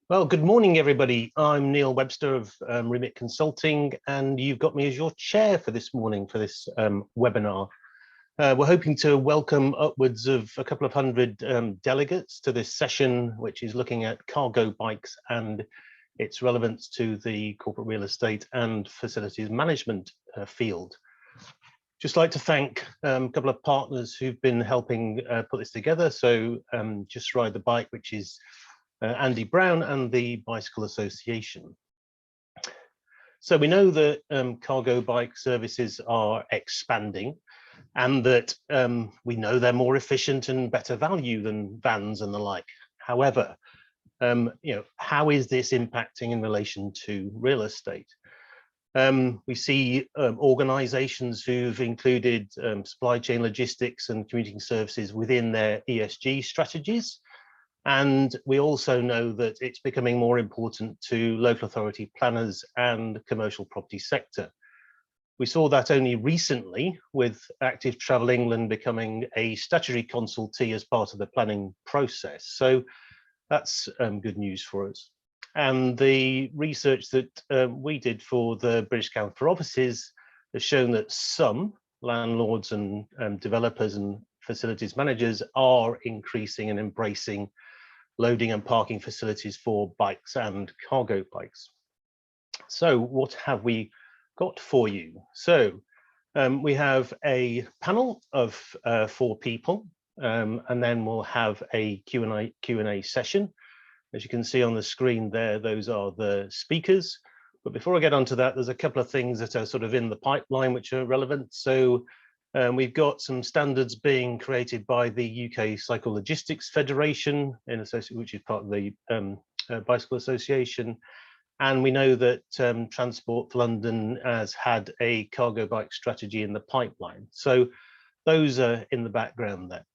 Well, good morning, everybody. I'm Neil Webster of Remit Consulting, and you've got me as your chair for this morning for this webinar. We're hoping to welcome upwards of a couple of hundred delegates to this session, which is looking at cargo bikes and its relevance to the corporate real estate and facilities management field. Just like to thank a couple of partners who've been helping put this together. So Just Ride the Bike, which is Andy Brown, and the Bicycle Association. So we know that cargo bike services are expanding, and that we know they're more efficient and better value than vans and the like. However, how is this impacting in relation to real estate? We see organizations who've included supply chain logistics and commuting services within their ESG strategies. And we also know that it's becoming more important to local authority planners and commercial property sector. We saw that only recently with Active Travel England becoming a statutory consultee as part of the planning process. So that's good news for us. And the research that we did for the British Council for Offices has shown that some landlords and developers and facilities managers are increasing and embracing loading and parking facilities for bikes and cargo bikes. So what have we got for you? So we have a panel of 4 people, and then we'll have a Q&A session. As you can see on the screen there, those are the speakers. But before I get onto that, there's a couple of things that are sort of in the pipeline which are relevant. So we've got some standards being created by the UK Cycle Logistics Federation, which is part of the Bicycle Association. And we know that Transport for London has had a cargo bike strategy in the pipeline. So those are in the background there.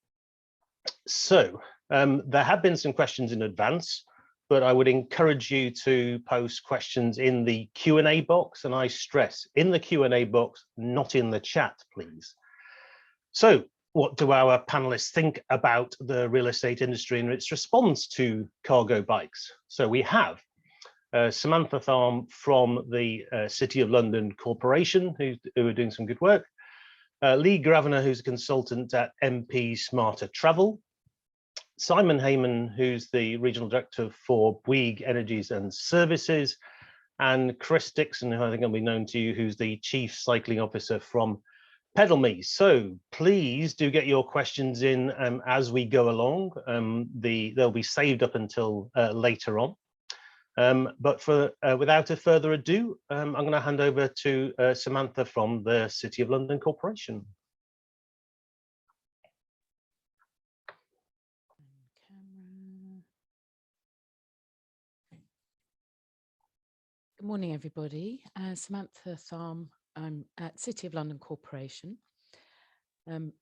So there have been some questions in advance, but I would encourage you to post questions in the Q&A box. And I stress in the Q&A box, not in the chat, please. So what do our panelists think about the real estate industry and its response to cargo bikes? So we have Samantha Tharme from the City of London Corporation, who are doing some good work. Leigh Gravenor, who's a consultant at MP Smarter Travel. Simon Hayman, who's the Regional Director for Bouygues Energies and Services. And Chris Dixon, who I think will be known to you, who's the Chief Cycling Officer from Pedal Me. So please do get your questions in as we go along. They'll be saved up until later on. But without a further ado, I'm going to hand over to Samantha from the City of London Corporation. Good morning, everybody. Samantha Tharme. I'm at City of London Corporation. Perhaps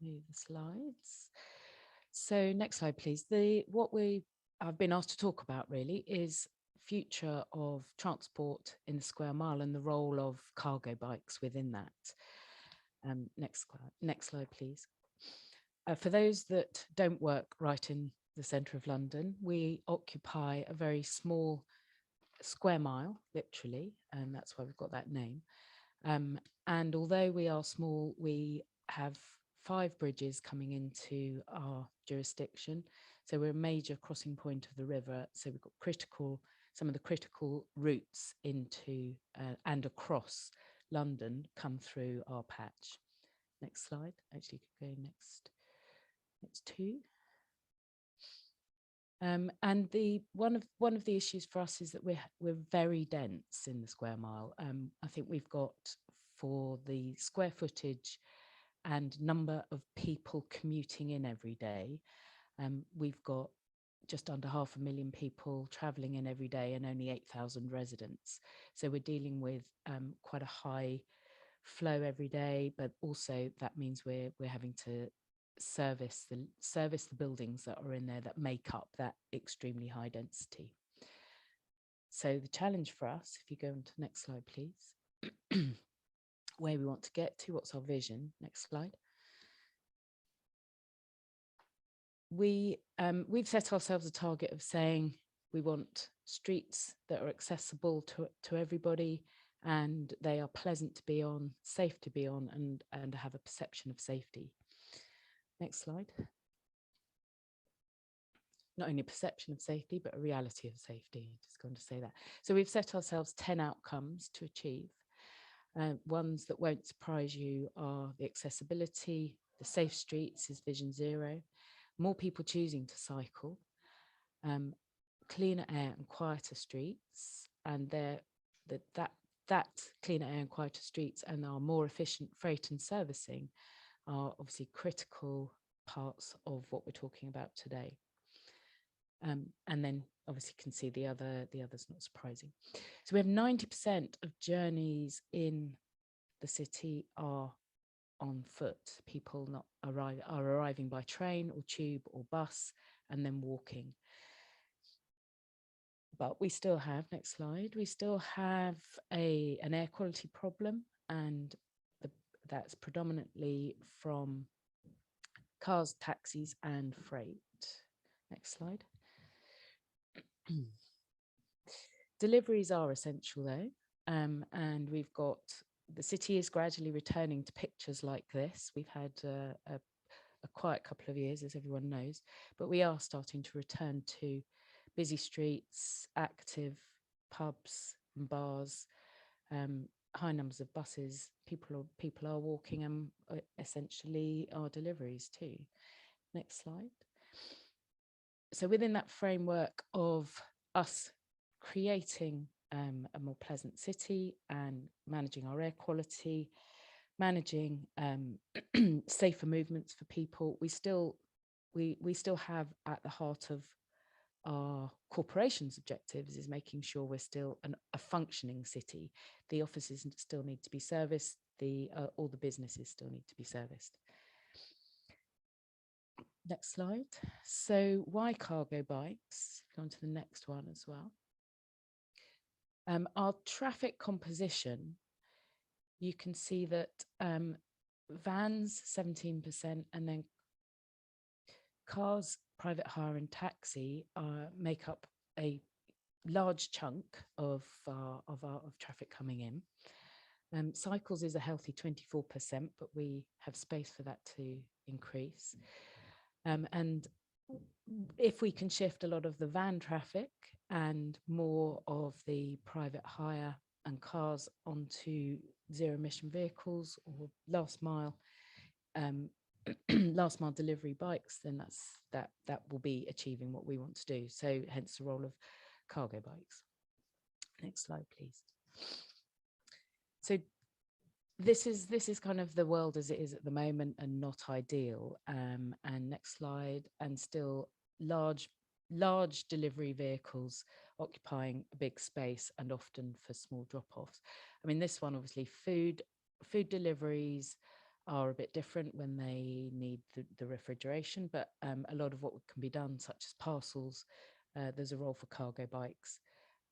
move the slides. So next slide, please. What I've been asked to talk about really is future of transport in the square mile and the role of cargo bikes within that. Next slide, please. For those that don't work right in the centre of London, we occupy a very small square mile, literally, and that's why we've got that name. And although we are small, we have 5 bridges coming into our jurisdiction. So we're a major crossing point of the river. So we've got some of the critical routes into and across London come through our patch. Next slide. Actually, you could go next 2. And one of the issues for us is that we're very dense in the square mile. I think we've got, for the square footage and number of people commuting in every day, we've got just under 500,000 people travelling in every day and only 8,000 residents. So we're dealing with quite a high flow every day, but also that means we're having to service the buildings that are in there that make up that extremely high density. So the challenge for us, if you go on to the next slide, please, where we want to get to, what's our vision? Next slide. we've set ourselves a target of saying we want streets that are accessible to everybody, and they are pleasant to be on, safe to be on, and have a perception of safety. Next slide. Not only a perception of safety, but a reality of safety. Just going to say that. So we've set ourselves 10 outcomes to achieve. Ones that won't surprise you are the accessibility, the safe streets is Vision Zero, more people choosing to cycle, cleaner air and quieter streets, and that cleaner air and quieter streets and our more efficient freight and servicing are obviously critical parts of what we're talking about today. And then obviously you can see the others, not surprising. So we have 90% of journeys in the city are on foot. People are arriving by train or tube or bus and then walking. But we still have, next slide, we still have an air quality problem, and that's predominantly from cars, taxis and freight. Next slide. Deliveries are essential though, and we've got, the city is gradually returning to pictures like this. We've had a quiet couple of years, as everyone knows, but we are starting to return to busy streets, active pubs and bars, high numbers of buses. People are walking, and essentially our deliveries too. Next slide. So within that framework of us creating a more pleasant city and managing our air quality, managing safer movements for people, we still have at the heart of our corporation's objectives is making sure we're still a functioning city. The offices still need to be serviced, all the businesses still need to be serviced. Next slide. So why cargo bikes? Go on to the next one as well. Our traffic composition, you can see that vans 17%, and then cars, private hire and taxi make up a large chunk of traffic coming in. Cycles is a healthy 24%, but we have space for that to increase. And if we can shift a lot of the van traffic and more of the private hire and cars onto zero emission vehicles or last mile delivery bikes, then that will be achieving what we want to do. So hence the role of cargo bikes. Next slide, please. So this is kind of the world as it is at the moment, and not ideal. And next slide. And still large delivery vehicles occupying a big space, and often for small drop-offs. I mean, this one, obviously food deliveries are a bit different when they need the refrigeration, but a lot of what can be done, such as parcels, there's a role for cargo bikes.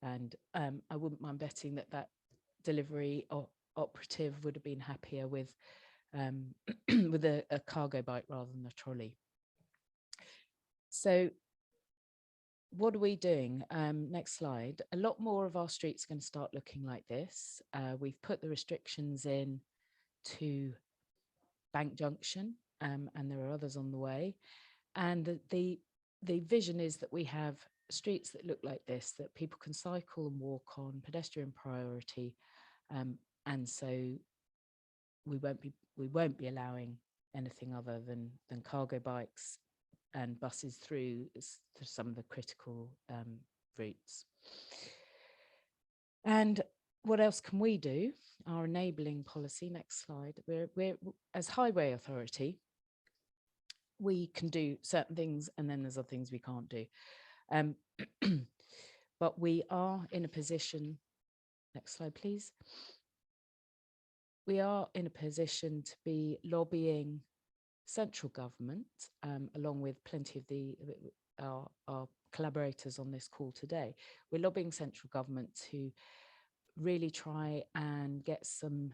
And I wouldn't mind betting that delivery operative would have been happier with with a cargo bike rather than a trolley. So what are we doing? Next slide. A lot more of our streets are going to start looking like this. We've put the restrictions in to Bank Junction, and there are others on the way. And the vision is that we have streets that look like this, that people can cycle and walk on, pedestrian priority. And so we won't be allowing anything other than cargo bikes and buses through some of the critical routes. And what else can we do? Our enabling policy, next slide. We're as highway authority, we can do certain things, and then there's other things we can't do. But we are in a position, next slide, please. We are in a position to be lobbying central government, along with plenty of our collaborators on this call today. We're lobbying central government to really try and get some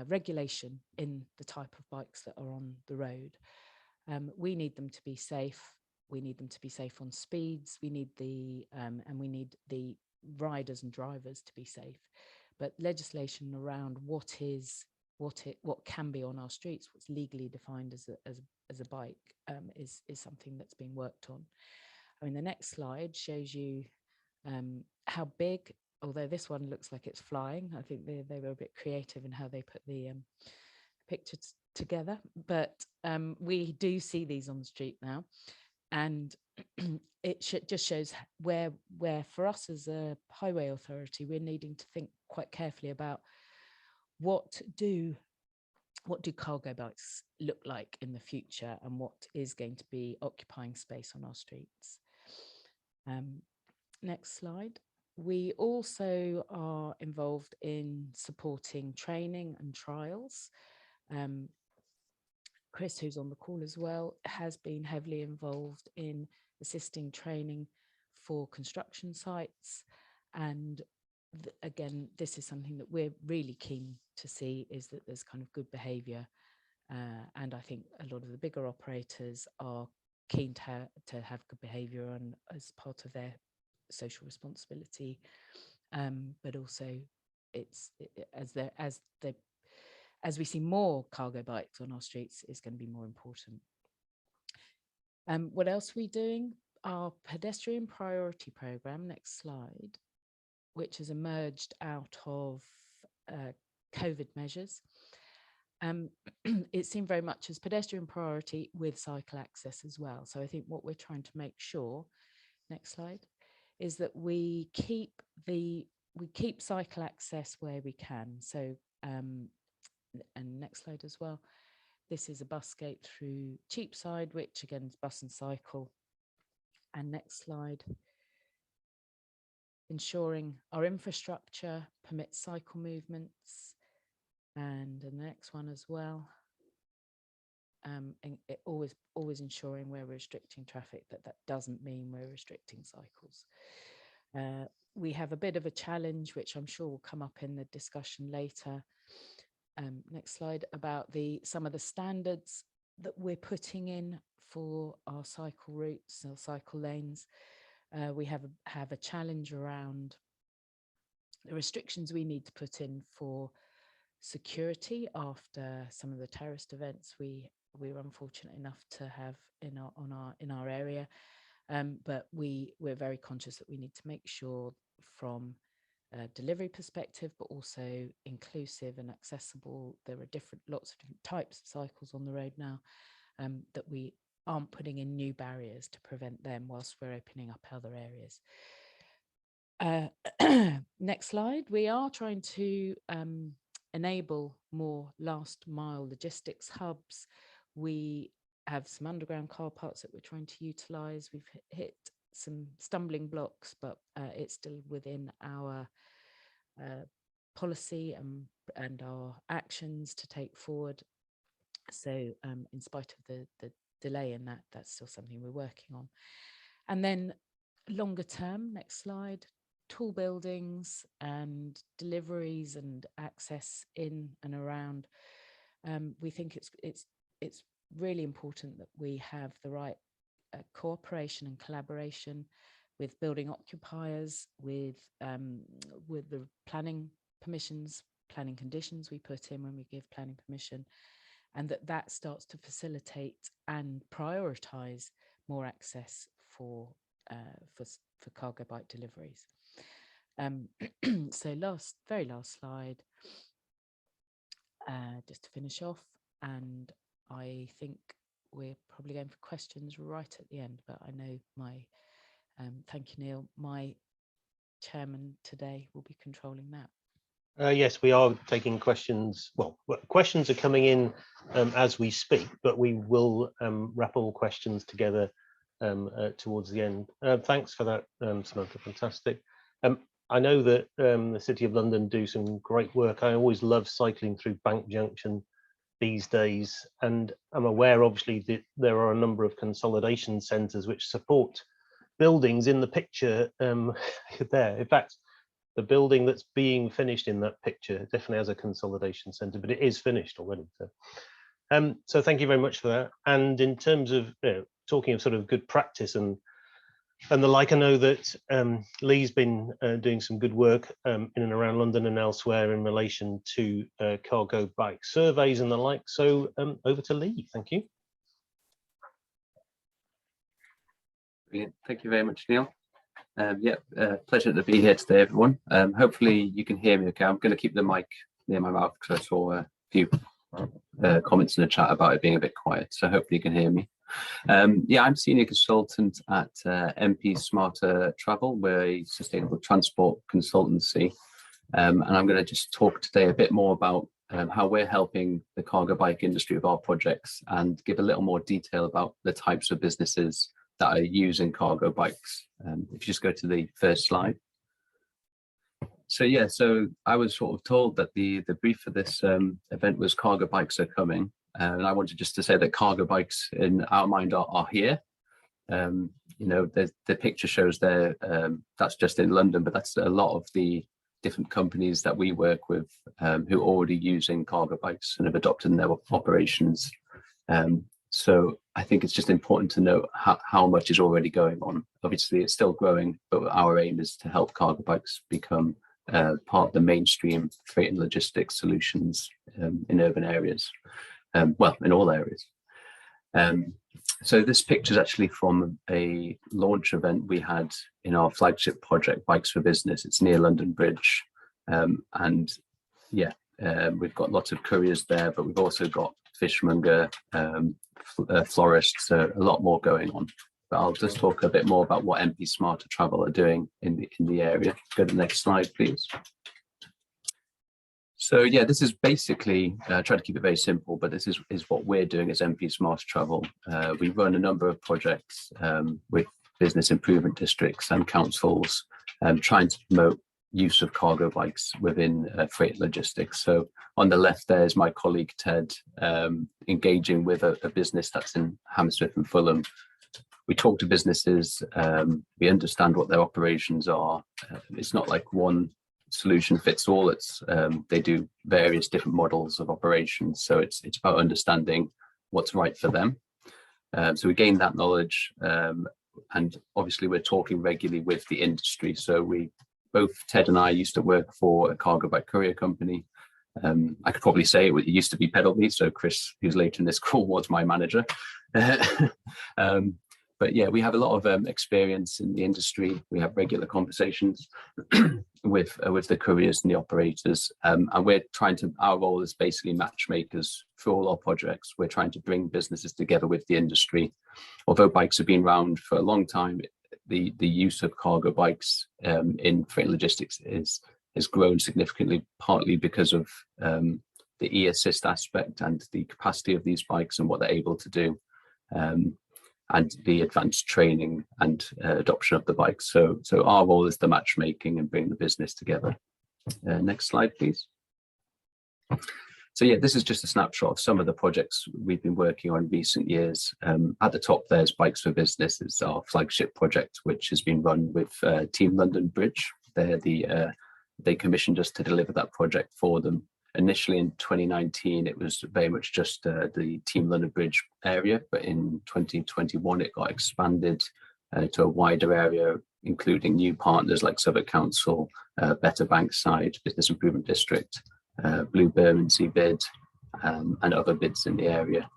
regulation in the type of bikes that are on the road. We need them to be safe. we need them to be safe on speeds. We need the and we need the riders and drivers to be safe. But legislation around what can be on our streets, what's legally defined as a bike, is something that's being worked on. I mean, the next slide shows you how big, although this one looks like it's flying. I think they were a bit creative in how they put the pictures together, but we do see these on the street now, and it just shows where for us as a highway authority, we're needing to think quite carefully about what do cargo bikes look like in the future, and what is going to be occupying space on our streets. Next slide. We also are involved in supporting training and trials. Chris, who's on the call as well, has been heavily involved in assisting training for construction sites. And again, this is something that we're really keen to see, is that there's kind of good behaviour. And I think a lot of the bigger operators are keen to have good behaviour and as part of their social responsibility. But also as we see more cargo bikes on our streets, is going to be more important. What else are we doing? Our pedestrian priority programme, next slide, which has emerged out of COVID measures. It's seen very much as pedestrian priority with cycle access as well. So I think what we're trying to make sure, next slide, is that we keep cycle access where we can. So and next slide as well. This is a bus gate through Cheapside, which again is bus and cycle. And next slide. Ensuring our infrastructure permits cycle movements. And the next one as well. And it always ensuring where we're restricting traffic, that doesn't mean we're restricting cycles. We have a bit of a challenge, which I'm sure will come up in the discussion later. Next slide, about some of the standards that we're putting in for our cycle routes or cycle lanes. We have a challenge around the restrictions we need to put in for security after some of the terrorist events we were unfortunate enough to have in our area. But we're very conscious that we need to make sure, from a delivery perspective, but also inclusive and accessible. There are lots of different types of cycles on the road now, that we aren't putting in new barriers to prevent them whilst we're opening up other areas. Next slide. We are trying to enable more last mile logistics hubs. We have some underground car parks that we're trying to utilise. We've hit some stumbling blocks, but it's still within our policy and our actions to take forward. So in spite of the delay in that, that's still something we're working on. And then longer term, next slide, tall buildings and deliveries and access in and around. We think it's really important that we have the right cooperation and collaboration with building occupiers, with the planning conditions we put in when we give planning permission, and that starts to facilitate and prioritise more access for cargo bike deliveries. So very last slide, just to finish off, and I think we're probably going for questions right at the end, but I know thank you, Neil, my chairman today will be controlling that. Yes, we are taking questions. Well, questions are coming in as we speak, but we will wrap all questions together towards the end. Thanks for that, Samantha, fantastic. I know that the City of London do some great work. I always love cycling through Bank Junction these days, and I'm aware, obviously, that there are a number of consolidation centres which support buildings in the picture there. In fact, the building that's being finished in that picture definitely has a consolidation centre, but it is finished already. So thank you very much for that. And in terms of talking of sort of good practice and the like, I know that Leigh's been doing some good work in and around London and elsewhere in relation to cargo bike surveys and the like. So over to Leigh. Thank you. Brilliant. Thank you very much, Neil. Pleasure to be here today, everyone. Hopefully you can hear me okay. I'm going to keep the mic near my mouth because I saw a few comments in the chat about it being a bit quiet, so hopefully you can hear me. I'm senior consultant at MP Smarter Travel. We're a sustainable transport consultancy, and I'm going to just talk today a bit more about how we're helping the cargo bike industry with our projects, and give a little more detail about the types of businesses that are using cargo bikes. If you just go to the first slide. So I was sort of told that the brief for this event was cargo bikes are coming. And I wanted just to say that cargo bikes in our mind are here. You know, the picture shows there, that's just in London, but that's a lot of the different companies that we work with who are already using cargo bikes and have adopted in their operations. So I think it's just important to know how much is already going on. Obviously, it's still growing, but our aim is to help cargo bikes become part of the mainstream freight and logistics solutions in urban areas. Well, in all areas. So this picture is actually from a launch event we had in our flagship project, Bikes for Business. It's near London Bridge. We've got lots of couriers there, but we've also got fishmonger, florists, a lot more going on. But I'll just talk a bit more about what MP Smarter Travel are doing in the area. Go to the next slide, please. So yeah, this is basically, try to keep it very simple, but this is what we're doing as MP Smarter Travel. We run a number of projects with business improvement districts and councils, trying to promote use of cargo bikes within freight logistics. So on the left there is my colleague Ted, engaging with a business that's in Hammersmith and Fulham. We talk to businesses, we understand what their operations are. It's not like one solution fits all. It's they do various different models of operations, so it's about understanding what's right for them. So we gain that knowledge, and obviously we're talking regularly with the industry. So both Ted and I used to work for a cargo bike courier company. I could probably say it used to be Pedalby, so Chris, who's later in this call, was my manager. But yeah, we have a lot of experience in the industry. We have regular conversations with the couriers and the operators, and our role is basically matchmakers for all our projects. We're trying to bring businesses together with the industry. Although bikes have been around for a long time, the use of cargo bikes in freight logistics has grown significantly, partly because of the e-assist aspect and the capacity of these bikes and what they're able to do. And the advanced training and adoption of the bikes. So our role is the matchmaking and bring the business together. Next slide, please. So yeah, this is just a snapshot of some of the projects we've been working on in recent years. At the top, there's Bikes for Business. It's our flagship project, which has been run with Team London Bridge. They commissioned us to deliver that project for them. Initially in 2019, it was very much just the Team London Bridge area, but in 2021, it got expanded to a wider area, including new partners like Southwark Council, Better Bankside, Business Improvement District, Blue Bermondsey bid, and other bids in the area.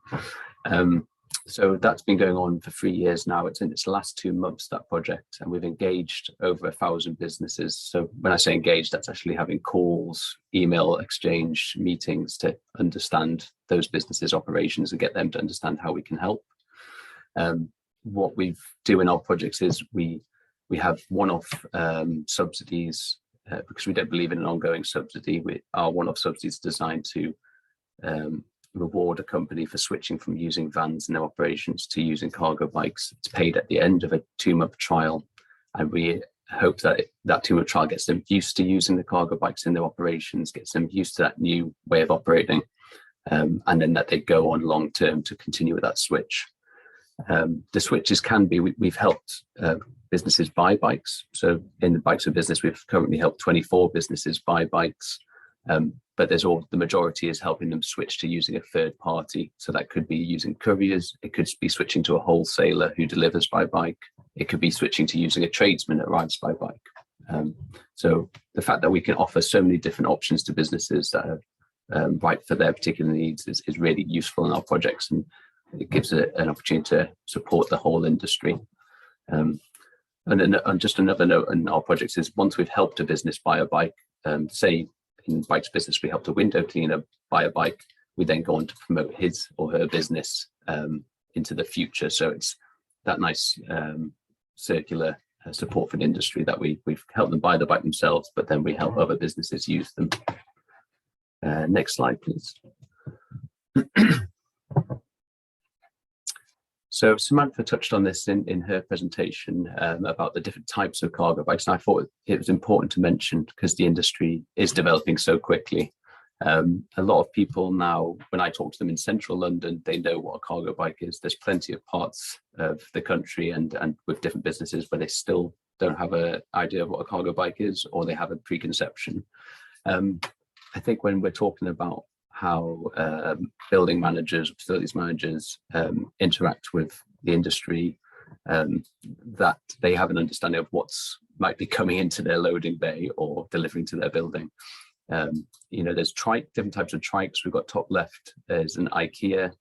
So that's been going on for 3 years now. It's in its last 2 months, that project, and we've engaged over 1,000 businesses. So when I say engaged, that's actually having calls, email exchange, meetings to understand those businesses' operations and get them to understand how we can help. What we do in our projects is we have one-off subsidies because we don't believe in an ongoing subsidy. Our one-off subsidies designed to reward a company for switching from using vans in their operations to using cargo bikes. It's paid at the end of a 2-month trial, and we hope that that 2-month trial gets them used to using the cargo bikes in their operations, gets them used to that new way of operating, and then that they go on long term to continue with that switch. The switches can be, we've helped businesses buy bikes. So in the Bikes for Business, we've currently helped 24 businesses buy bikes. But the majority is helping them switch to using a third party. So that could be using couriers, it could be switching to a wholesaler who delivers by bike, it could be switching to using a tradesman that rides by bike. So the fact that we can offer so many different options to businesses that are right for their particular needs is really useful in our projects, and it gives an opportunity to support the whole industry. And then just another note in our projects is, once we've helped a business buy a bike, say in Bike's business, we helped a window cleaner buy a bike, we then go on to promote his or her business into the future. So it's that nice circular support for the industry, that we've helped them buy the bike themselves, but then we help other businesses use them. Next slide, please. So Samantha touched on this in her presentation about the different types of cargo bikes, and I thought it was important to mention because the industry is developing so quickly. A lot of people now, when I talk to them in central London, they know what a cargo bike is. There's plenty of parts of the country and with different businesses where they still don't have an idea of what a cargo bike is, or they have a preconception. I think when we're talking about how building managers, facilities managers interact with the industry, that they have an understanding of what's might be coming into their loading bay or delivering to their building. There's different types of trikes. We've got top left, there's an IKEA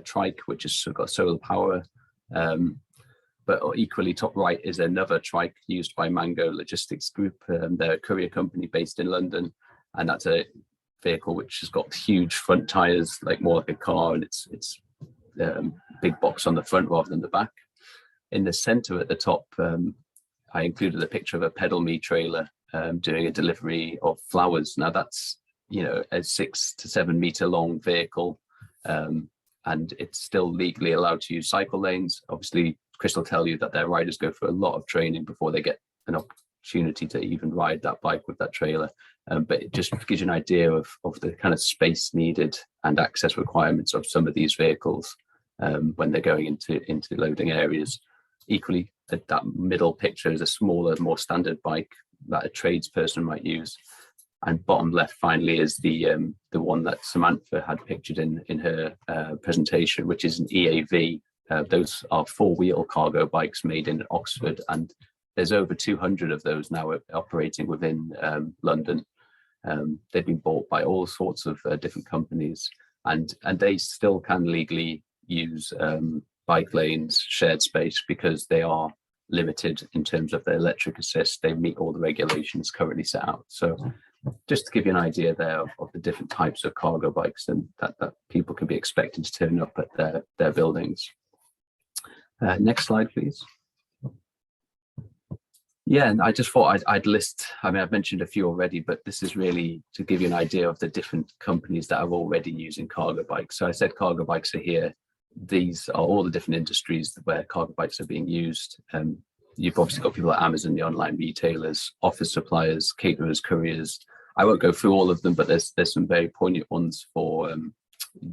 trike, which has got solar power. But equally top right is another trike used by Mango Logistics Group. They're a courier company based in London, and that's a vehicle which has got huge front tires, more like a car, and it's big box on the front rather than the back. In the center at the top, I included a picture of a pedal me trailer doing a delivery of flowers. Now that's a 6 to 7 meter long vehicle, and it's still legally allowed to use cycle lanes. Obviously, Chris will tell you that their riders go for a lot of training before they get an opportunity to even ride that bike with that trailer. But it just gives you an idea of the kind of space needed and access requirements of some of these vehicles when they're going into loading areas. Equally, that middle picture is a smaller, more standard bike that a tradesperson might use. And bottom left, finally, is the one that Samantha had pictured in her presentation, which is an EAV. Those are 4-wheel cargo bikes made in Oxford, and there's over 200 of those now operating within London. They've been bought by all sorts of different companies, and they still can legally use bike lanes, shared space, because they are limited in terms of their electric assist. They meet all the regulations currently set out. So just to give you an idea there of the different types of cargo bikes and that people can be expected to turn up at their buildings. Next slide, please. Yeah, and I just thought I'd list, I've mentioned a few already, but this is really to give you an idea of the different companies that are already using cargo bikes. So I said cargo bikes are here. These are all the different industries where cargo bikes are being used. You've obviously got people like Amazon, the online retailers, office suppliers, caterers, couriers. I won't go through all of them, but there's some very poignant ones for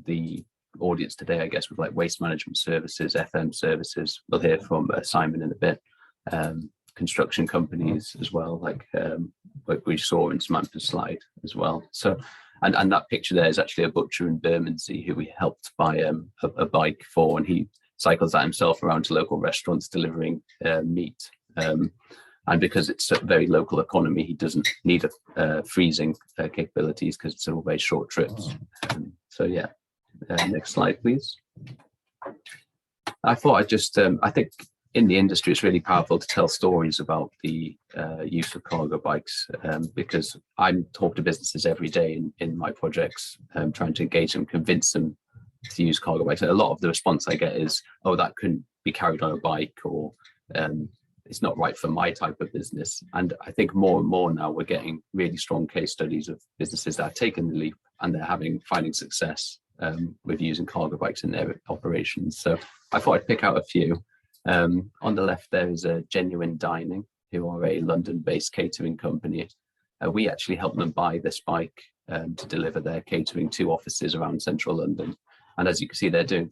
the audience today, I guess, with waste management services, FM services. We'll hear from Simon in a bit. Construction companies as well, like we saw in Samantha's slide as well. So, and that picture there is actually a butcher in Bermondsey who we helped buy a bike for, and he cycles that himself around to local restaurants delivering meat. And because it's a very local economy, he doesn't need freezing capabilities because it's all very short trips. So yeah, next slide, please. I thought I'd just, I think in the industry, it's really powerful to tell stories about the use of cargo bikes, because I'm talking to businesses every day in my projects, trying to engage them, convince them to use cargo bikes. And a lot of the response I get is, oh, that couldn't be carried on a bike, or it's not right for my type of business. And I think more and more now we're getting really strong case studies of businesses that have taken the leap and they're finding success with using cargo bikes in their operations. So I thought I'd pick out a few. On the left there is a Genuine Dining, who are a London-based catering company. We actually helped them buy this bike to deliver their catering to offices around central London. And as you can see, they're doing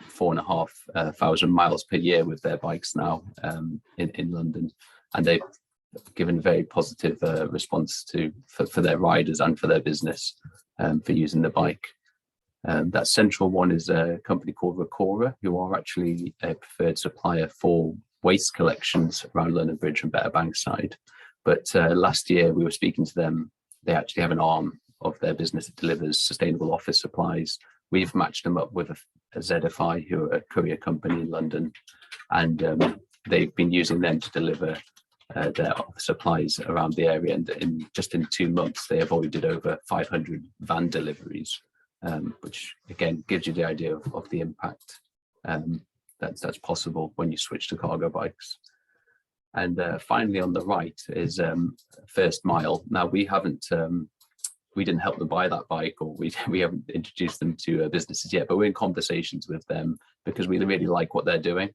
4,500 miles per year with their bikes now in London. And they've given very positive response for their riders and for their business for using the bike. That central one is a company called Recora, who are actually a preferred supplier for waste collections around London Bridge and Better Bankside. But last year we were speaking to them. They actually have an arm of their business that delivers sustainable office supplies. We've matched them up with a ZFI, who are a courier company in London, and they've been using them to deliver their office supplies around the area. And in 2 months, they avoided over 500 van deliveries, which again gives you the idea of the impact that's possible when you switch to cargo bikes. And finally, on the right is First Mile. Now, we didn't help them buy that bike, or we haven't introduced them to businesses yet, but we're in conversations with them because we really like what they're doing.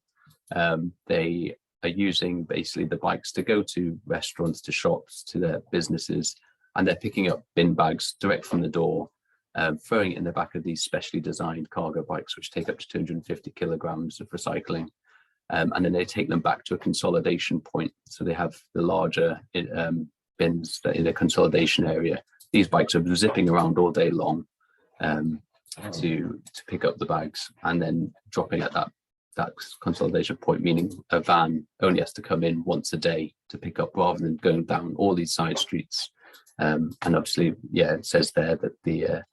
They are using basically the bikes to go to restaurants, to shops, to their businesses, and they're picking up bin bags direct from the door, throwing it in the back of these specially designed cargo bikes, which take up to 250 kilograms of recycling. And then they take them back to a consolidation point. So they have the larger bins in a consolidation area. These bikes are zipping around all day long to pick up the bags and then dropping at that consolidation point, meaning a van only has to come in once a day to pick up rather than going down all these side streets. And obviously, yeah, it says there that the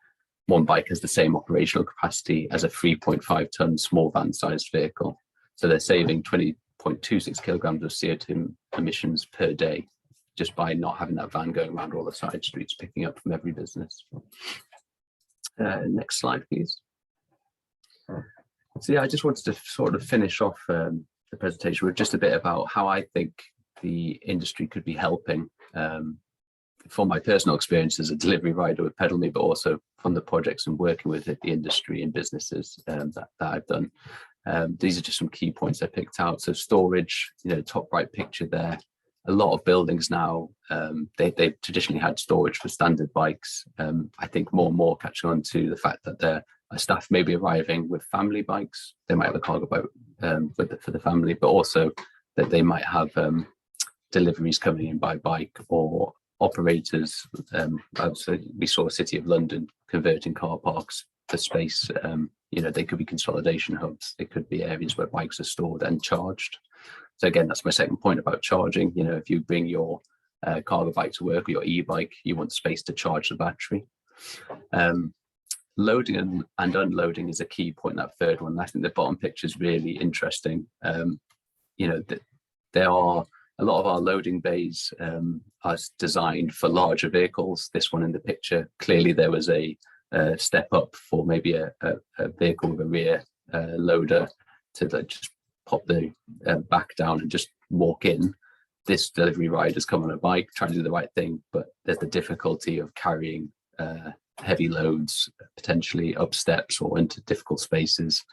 one bike has the same operational capacity as a 3.5 ton small van sized vehicle. So they're saving 20.26 kilograms of CO2 emissions per day just by not having that van going around all the side streets, picking up from every business. Next slide, please. So yeah, I just wanted to sort of finish off the presentation with just a bit about how I think the industry could be helping. From my personal experience as a delivery rider with Pedal Me, but also from the projects and working with the industry and businesses that I've done. These are just some key points I picked out. So storage, top right picture there. A lot of buildings now, they've traditionally had storage for standard bikes. I think more and more catching on to the fact that their staff may be arriving with family bikes. They might have a cargo bike for the family, but also that they might have deliveries coming in by bike, or operators. So we saw City of London converting car parks for space. They could be consolidation hubs. They could be areas where bikes are stored and charged. So again, that's my second point about charging. If you bring your cargo bike to work or your e-bike, you want space to charge the battery. Loading and unloading is a key point, that third one. I think the bottom picture is really interesting. There are a lot of our loading bays are designed for larger vehicles. This one in the picture, clearly there was a step up for maybe a vehicle with a rear loader to just pop the back down and just walk in. This delivery rider's come on a bike trying to do the right thing, but there's the difficulty of carrying heavy loads potentially up steps or into difficult spaces.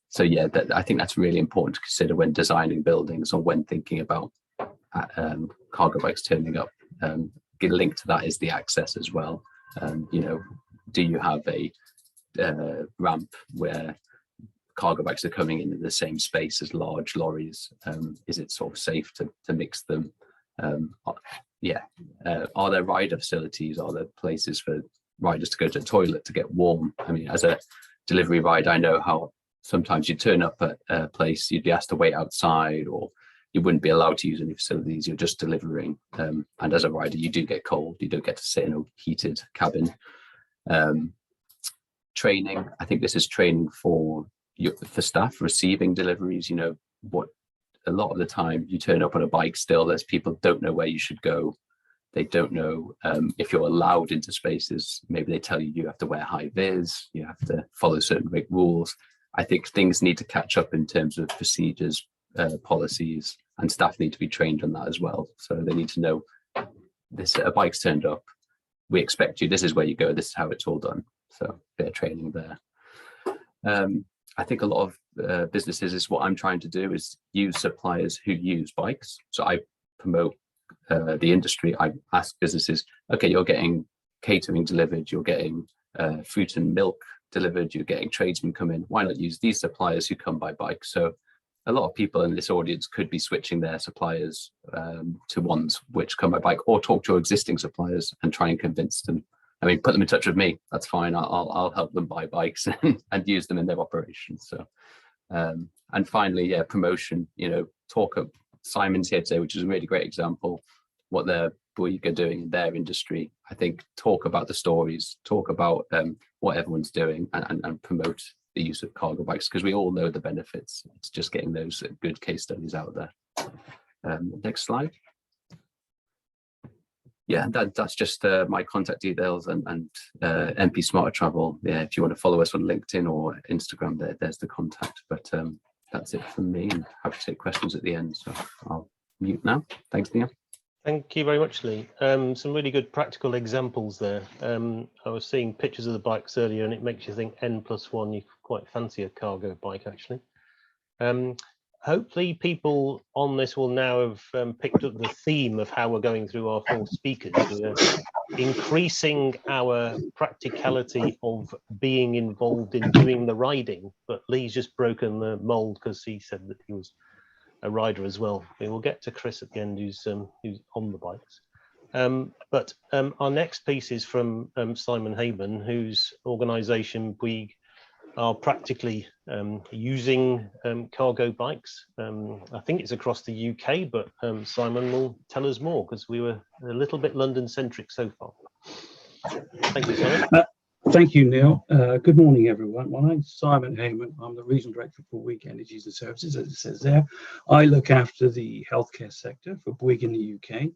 So yeah, I think that's really important to consider when designing buildings or when thinking about cargo bikes turning up. Get a link to that is the access as well. Do you have a ramp where cargo bikes are coming into the same space as large lorries? Is it sort of safe to mix them? Are there rider facilities? Are there places for riders to go to the toilet to get warm? I mean, as a delivery rider, I know how sometimes you turn up at a place, you'd be asked to wait outside, or you wouldn't be allowed to use any facilities. You're just delivering. And as a rider, you do get cold. You don't get to sit in a heated cabin. Training. I think this is training for staff receiving deliveries. What a lot of the time you turn up on a bike still, there's people don't know where you should go. They don't know if you're allowed into spaces. Maybe they tell you you have to wear high vis, you have to follow certain rules. I think things need to catch up in terms of procedures, policies, and staff need to be trained on that as well. So they need to know this: a bike's turned up, we expect you, this is where you go, this is how it's all done. So a bit of training there. I think a lot of businesses, is what I'm trying to do, is use suppliers who use bikes. So I promote the industry. I ask businesses, okay, you're getting catering delivered, you're getting fruit and milk delivered, you're getting tradesmen come in. Why not use these suppliers who come by bike? So a lot of people in this audience could be switching their suppliers to ones which come by bike, or talk to existing suppliers and try and convince them. I mean, put them in touch with me. That's fine. I'll help them buy bikes and use them in their operations. So, and finally, yeah, promotion. You know, Simon's here today, which is a really great example. What the Bouygues are doing in their industry. I think talk about the stories, talk about what everyone's doing, and promote the use of cargo bikes, because we all know the benefits. It's just getting those good case studies out there. Next slide. Yeah, that's just my contact details and MP Smarter Travel. Yeah, if you want to follow us on LinkedIn or Instagram, there's the contact. But that's it from me, and happy to take questions at the end. So I'll mute now. Thanks, Neil. Thank you very much, Leigh. Some really good practical examples there. I was seeing pictures of the bikes earlier, and it makes you think N+1. You quite fancy a cargo bike, actually. Hopefully people on this will now have picked up the theme of how we're going through our 4 speakers. We're increasing our practicality of being involved in doing the riding, but Leigh's just broken the mold because he said that he was a rider as well. We will get to Chris at the end, who's on the bikes. But our next piece is from Simon Hayman, whose organisation Bouygues are practically using cargo bikes. I think it's across the UK, but Simon will tell us more, because we were a little bit London-centric so far. Thank you, Simon. Thank you, Neil. Good morning, everyone. My name's Simon Hayman. I'm the Regional Director for Bouygues Energies and Services, as it says there. I look after the healthcare sector for Bouygues in the UK.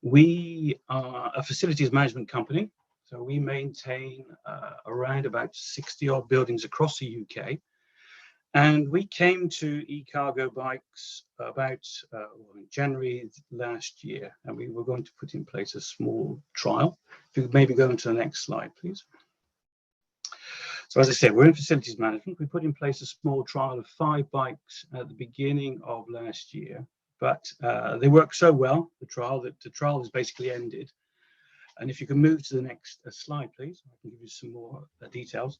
We are a facilities management company, so we maintain around about 60 odd buildings across the UK. And we came to e-cargo bikes about in January last year, and we were going to put in place a small trial. If you could maybe go into the next slide, please. So as I said, we're in facilities management. We put in place a small trial of 5 bikes at the beginning of last year, but they worked so well, the trial, that the trial has basically ended. And if you can move to the next slide, please, I can give you some more details.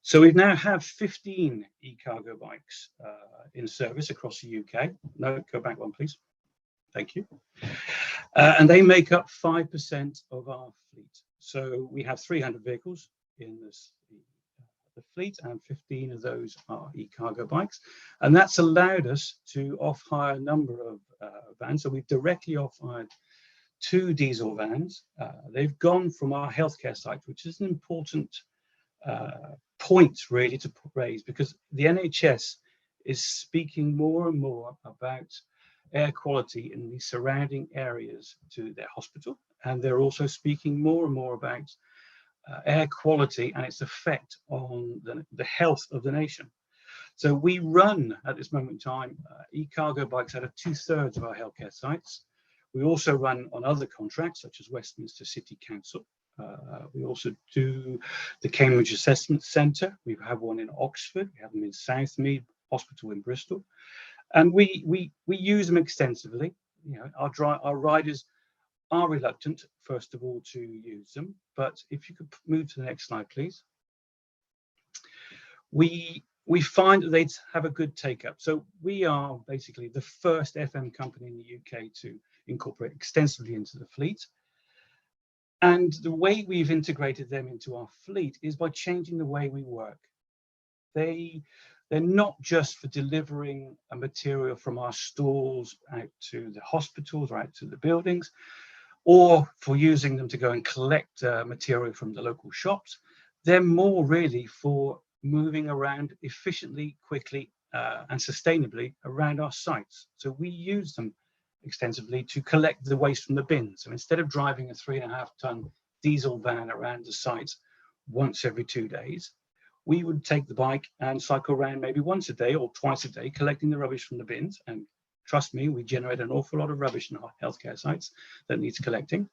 So we now have 15 e-cargo bikes in service across the UK. No, go back one, please. Thank you. And they make up 5% of our fleet. So we have 300 vehicles in the fleet, and 15 of those are e-cargo bikes. And that's allowed us to off-hire a number of vans. So we've directly off-hired 2 diesel vans. They've gone from our healthcare site, which is an important point really to raise, because the NHS is speaking more and more about air quality in the surrounding areas to their hospital, and they're also speaking more and more about air quality and its effect on the health of the nation. So we run at this moment in time e-cargo bikes out of 2/3 of our healthcare sites. We also run on other contracts such as Westminster City Council. We also do the Cambridge Assessment Centre. We have one in Oxford. We have them in Southmead Hospital in Bristol, and we use them extensively. You know, our riders are reluctant, first of all, to use them. But if you could move to the next slide, please. We find that they have a good take-up. So we are basically the first FM company in the UK to incorporate extensively into the fleet. And the way we've integrated them into our fleet is by changing the way we work. They're not just for delivering a material from our stalls out to the hospitals or out to the buildings, or for using them to go and collect material from the local shops. They're more really for moving around efficiently, quickly, and sustainably around our sites. So we use them extensively to collect the waste from the bins. So instead of driving a 3.5-ton diesel van around the sites once every 2 days, we would take the bike and cycle around maybe once a day or twice a day, collecting the rubbish from the bins. And trust me, we generate an awful lot of rubbish in our healthcare sites that needs collecting.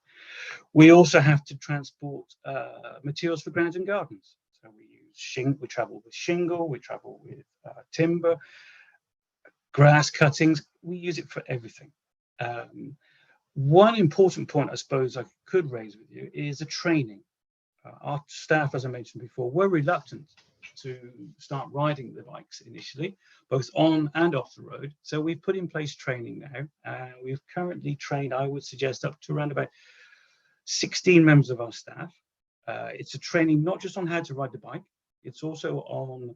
We also have to transport materials for grounds and gardens. So we travel with shingle, we travel with timber, grass cuttings. We use it for everything. One important point I suppose I could raise with you is the training. Our staff, as I mentioned before, were reluctant to start riding the bikes initially, both on and off the road. So we've put in place training now, and we've currently trained, I would suggest, up to around about 16 members of our staff. It's a training not just on how to ride the bike, it's also on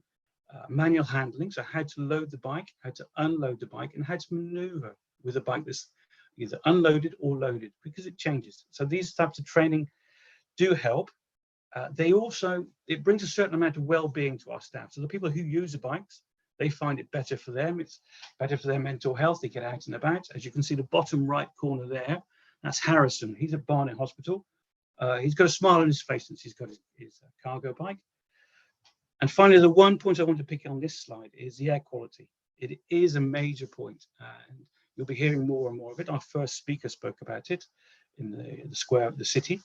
manual handling, so how to load the bike, how to unload the bike, and how to maneuver with a bike that's either unloaded or loaded, because it changes. So these types of training do help. It brings a certain amount of well-being to our staff. So the people who use the bikes, they find it better for them. It's better for their mental health. They get out and about. As you can see, the bottom right corner there, that's Harrison. He's at Barnet Hospital. He's got a smile on his face since he's got his cargo bike. And finally, the one point I want to pick on this slide is the air quality. It is a major point, and you'll be hearing more and more of it. Our first speaker spoke about it in the square of the city.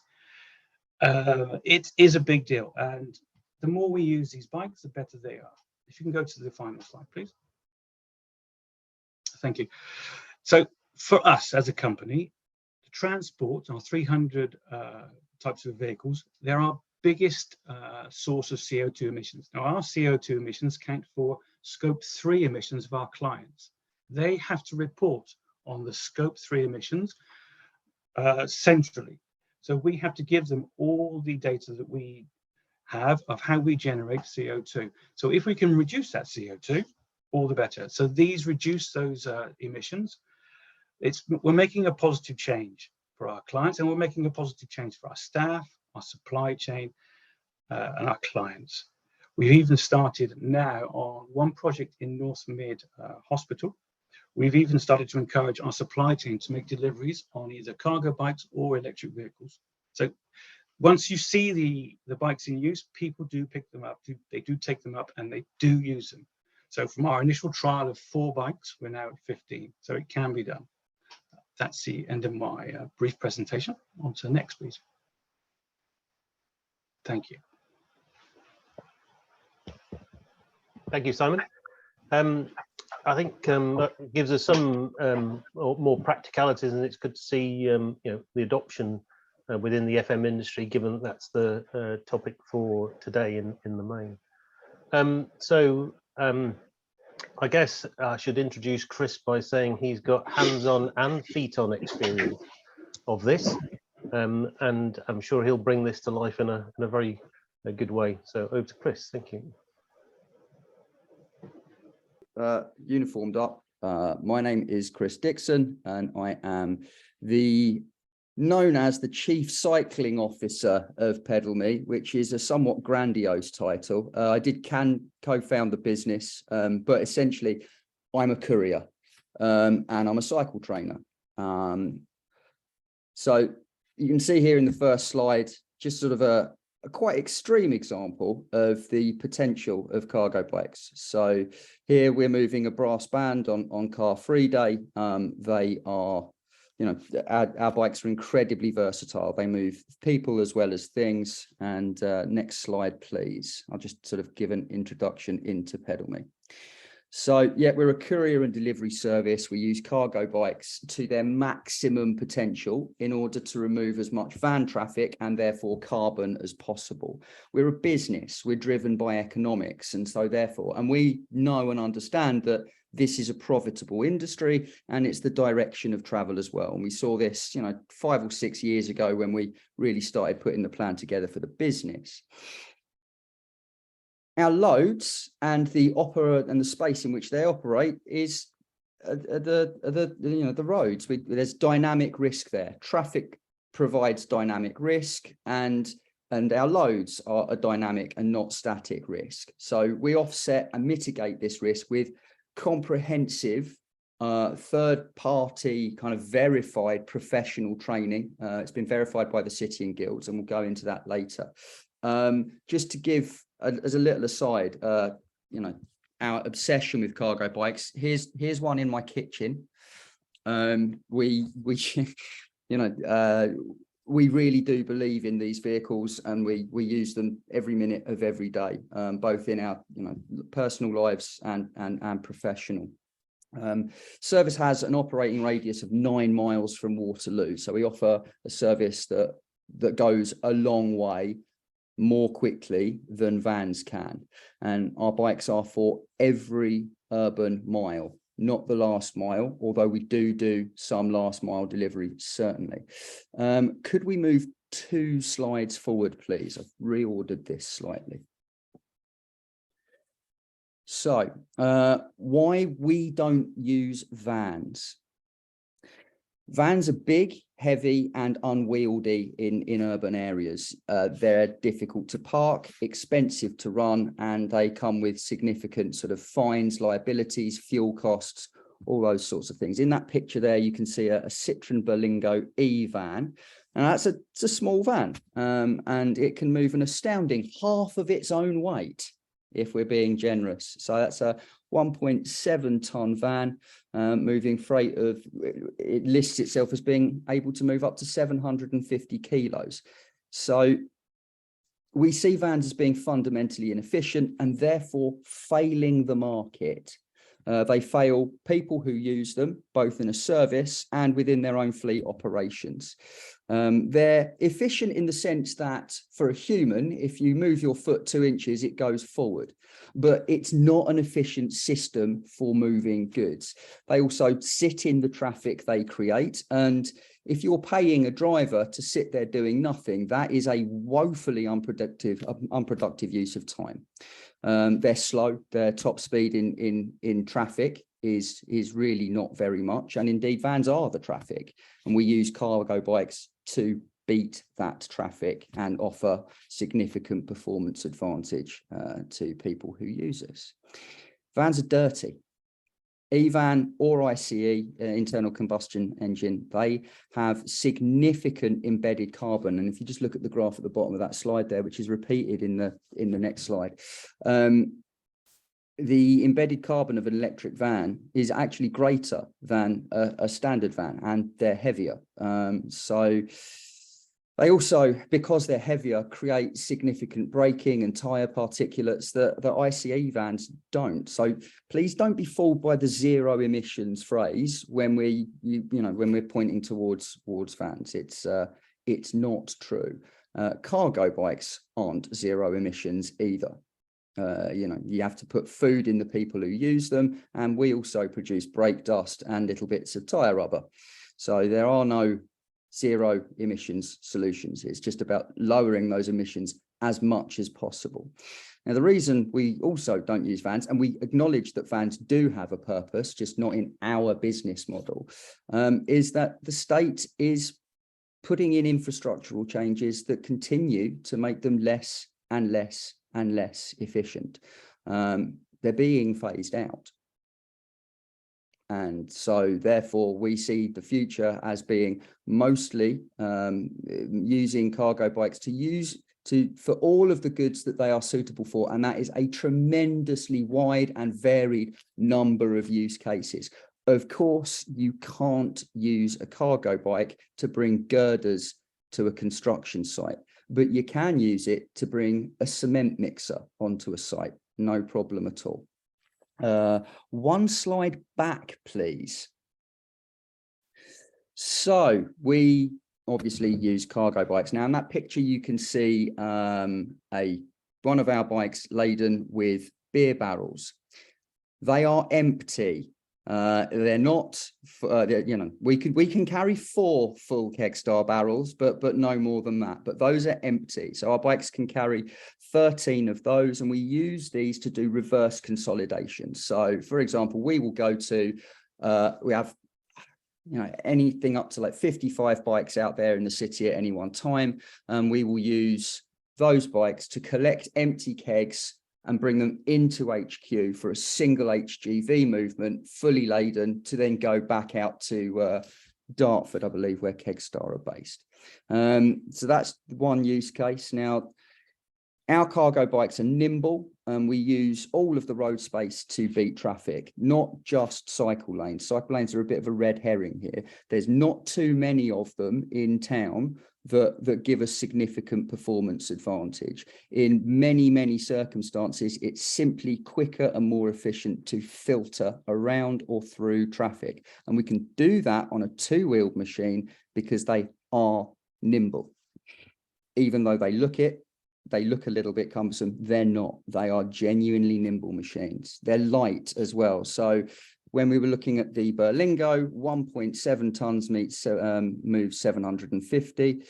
It is a big deal, and the more we use these bikes, the better they are. If you can go to the final slide, please. Thank you. So for us as a company, the transport, our 300 types of vehicles, they're our biggest source of CO2 emissions. Now, our CO2 emissions count for scope 3 emissions of our clients. They have to report on the scope 3 emissions centrally. So we have to give them all the data that we have of how we generate CO2. So if we can reduce that CO2, all the better. So these reduce those emissions. We're making a positive change for our clients, and we're making a positive change for our staff, our supply chain, and our clients. We've even started now on one project in North Mid Hospital. We've even started to encourage our supply chain to make deliveries on either cargo bikes or electric vehicles. So once you see the bikes in use, people do pick them up, they do take them up, and they do use them. So from our initial trial of 4 bikes, we're now at 15, so it can be done. That's the end of my brief presentation. On to the next, please. Thank you. Thank you, Simon. I think that gives us some more practicalities, and it's good to see the adoption within the FM industry, given that that's the topic for today in the main. I guess I should introduce Chris by saying he's got hands-on and feet-on experience of this, and I'm sure he'll bring this to life in a very good way. So over to Chris. Thank you. Uniformed up. My name is Chris Dixon, and I am known as the Chief Cycling Officer of PedalMe, which is a somewhat grandiose title. I did co-found the business, but essentially I'm a courier and I'm a cycle trainer. So you can see here in the first slide, just sort of a quite extreme example of the potential of cargo bikes. So here we're moving a brass band on car free day. They are, our bikes are incredibly versatile. They move people as well as things. And next slide, please. I'll just sort of give an introduction into PedalMe. So yeah, we're a courier and delivery service. We use cargo bikes to their maximum potential in order to remove as much van traffic and therefore carbon as possible. We're a business, we're driven by economics. And so therefore, and we know and understand that this is a profitable industry and it's the direction of travel as well. And we saw this, 5 or 6 years ago when we really started putting the plan together for the business. Our loads and the space in which they operate is the roads. There's dynamic risk there. Traffic provides dynamic risk, and our loads are a dynamic and not static risk. So we offset and mitigate this risk with comprehensive third-party kind of verified professional training. It's been verified by the city and guilds, and we'll go into that later. Just to give as a little aside, our obsession with cargo bikes. Here's one in my kitchen. We really do believe in these vehicles, and we use them every minute of every day, both in our personal lives and professional. Service has an operating radius of 9 miles from Waterloo, so we offer a service that goes a long way more quickly than vans can. And our bikes are for every urban mile, not the last mile, although we do some last mile delivery, certainly. Could we move 2 slides forward, please? I've reordered this slightly. So why we don't use vans. Vans are big, heavy and unwieldy in urban areas. They're difficult to park, expensive to run, and they come with significant sort of fines, liabilities, fuel costs, all those sorts of things. In that picture there, you can see a Citroen Berlingo E-van. And it's a small van, and it can move an astounding half of its own weight, if we're being generous. So that's a 1.7 ton van moving freight of, it lists itself as being able to move up to 750 kilos. So we see vans as being fundamentally inefficient and therefore failing the market. They fail people who use them, both in a service and within their own fleet operations. They're efficient in the sense that for a human, if you move your foot 2 inches, it goes forward, but it's not an efficient system for moving goods. They also sit in the traffic they create. And if you're paying a driver to sit there doing nothing, that is a woefully unproductive use of time. They're slow. Their top speed in traffic is really not very much. And indeed, vans are the traffic. And we use cargo bikes to beat that traffic and offer significant performance advantage to people who use us. Vans are dirty. E-van or ICE, internal combustion engine, they have significant embedded carbon. And if you just look at the graph at the bottom of that slide there, which is repeated in the next slide, the embedded carbon of an electric van is actually greater than a standard van, and they're heavier. So they also, because they're heavier, create significant braking and tyre particulates that ICE vans don't. So please don't be fooled by the zero emissions phrase when when we're pointing towards vans. It's not true. Cargo bikes aren't zero emissions either. You have to put food in the people who use them, and we also produce brake dust and little bits of tyre rubber. So there are no zero emissions solutions. It's just about lowering those emissions as much as possible. Now, the reason we also don't use vans, and we acknowledge that vans do have a purpose, just not in our business model, is that the state is putting in infrastructural changes that continue to make them less and less and less efficient. They're being phased out. And so therefore we see the future as being mostly using cargo bikes for all of the goods that they are suitable for. And that is a tremendously wide and varied number of use cases. Of course, you can't use a cargo bike to bring girders to a construction site, but you can use it to bring a cement mixer onto a site. No problem at all. One slide back, please. So we obviously use cargo bikes. Now in that picture, you can see one of our bikes laden with beer barrels. They are empty. They're not, we can carry 4 full Kegstar barrels, but no more than that. But those are empty. So our bikes can carry 13 of those, and we use these to do reverse consolidation. So for example, we will go to, we have, anything up to like 55 bikes out there in the city at any one time. And we will use those bikes to collect empty kegs and bring them into HQ for a single HGV movement, fully laden, to then go back out to Dartford, I believe, where Kegstar are based. So that's one use case. Now, our cargo bikes are nimble, and we use all of the road space to beat traffic, not just cycle lanes. Cycle lanes are a bit of a red herring here. There's not too many of them in town that give us significant performance advantage. In many, many circumstances, it's simply quicker and more efficient to filter around or through traffic. And we can do that on a 2-wheeled machine because they are nimble. Even though they look it, they look a little bit cumbersome. They're not. They are genuinely nimble machines. They're light as well. So when we were looking at the Berlingo, 1.7 tons moves 750.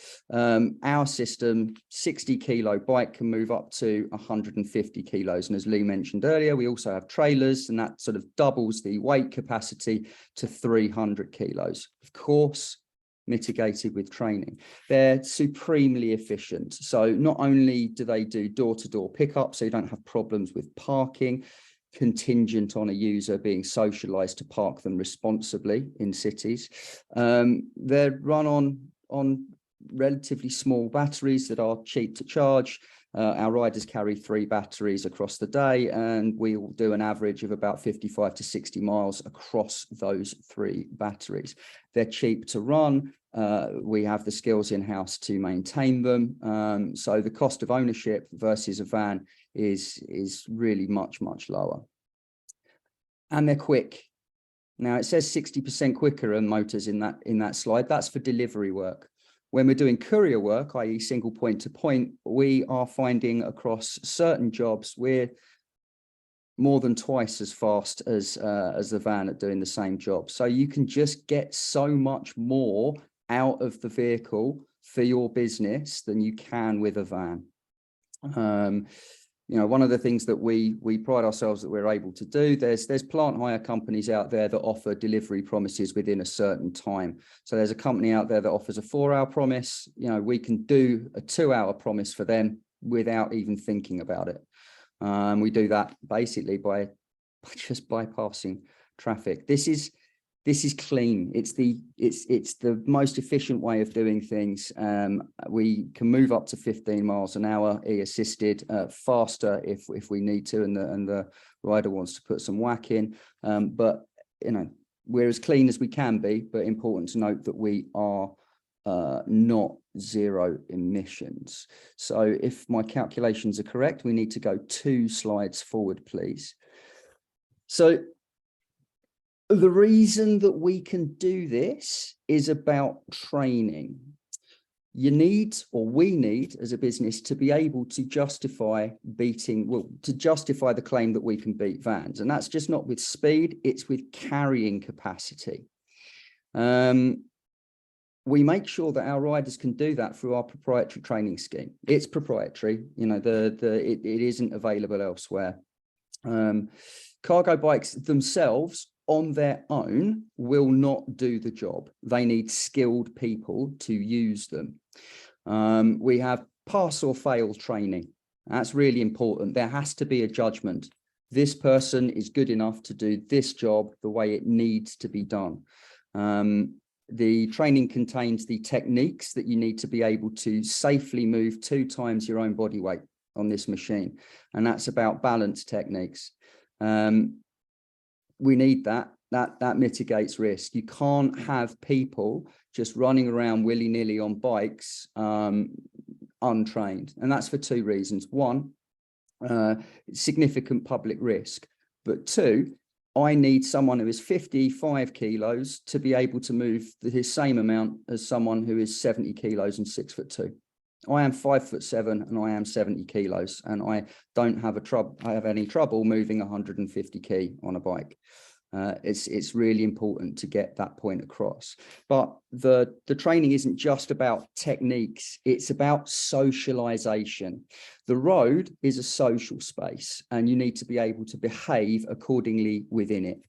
Our system, 60 kilo bike can move up to 150 kilos. And as Leigh mentioned earlier, we also have trailers, and that sort of doubles the weight capacity to 300 kilos. Of course, mitigated with training. They're supremely efficient. So not only do they do door-to-door pickup, so you don't have problems with parking, contingent on a user being socialized to park them responsibly in cities. They're run on relatively small batteries that are cheap to charge. Our riders carry 3 batteries across the day, and we will do an average of about 55 to 60 miles across those 3 batteries. They're cheap to run. We have the skills in-house to maintain them. So the cost of ownership versus a van is really much lower. And they're quick. Now it says 60% quicker on motors in that slide. That's for delivery work. When we're doing courier work, i.e. single point to point, we are finding across certain jobs we're more than twice as fast as the van at doing the same job. So you can just get so much more out of the vehicle for your business than you can with a van. You know, one of the things that we pride ourselves that we're able to do, there's plant hire companies out there that offer delivery promises within a certain time. So there's a company out there that offers a 4-hour promise. You know, we can do a 2-hour promise for them without even thinking about it. We do that basically by just bypassing traffic. This is clean. It's the most efficient way of doing things. We can move up to 15 miles an hour, e-assisted, faster if we need to, and the rider wants to put some whack in. But you know, we're as clean as we can be. But important to note that we are not zero emissions. So if my calculations are correct, we need to go 2 slides forward, please. So the reason that we can do this is about training. You need, or we need as a business, to be able to justify the claim that we can beat vans. And that's just not with speed, it's with carrying capacity. We make sure that our riders can do that through our proprietary training scheme. It's proprietary, you know, it isn't available elsewhere. Cargo bikes themselves on their own will not do the job. They need skilled people to use them. We have pass or fail training. That's really important. There has to be a judgment. This person is good enough to do this job the way it needs to be done. The training contains the techniques that you need to be able to safely move 2 times your own body weight on this machine. And that's about balance techniques. We need that mitigates risk. You can't have people just running around willy-nilly on bikes untrained. And that's for 2 reasons. 1, significant public risk. But 2, I need someone who is 55 kilos to be able to move the same amount as someone who is 70 kilos and 6'2". I am 5'7" and I am 70 kilos, and I don't have any trouble moving 150 kg on a bike. It's really important to get that point across. But the training isn't just about techniques, it's about socialization. The road is a social space, and you need to be able to behave accordingly within it.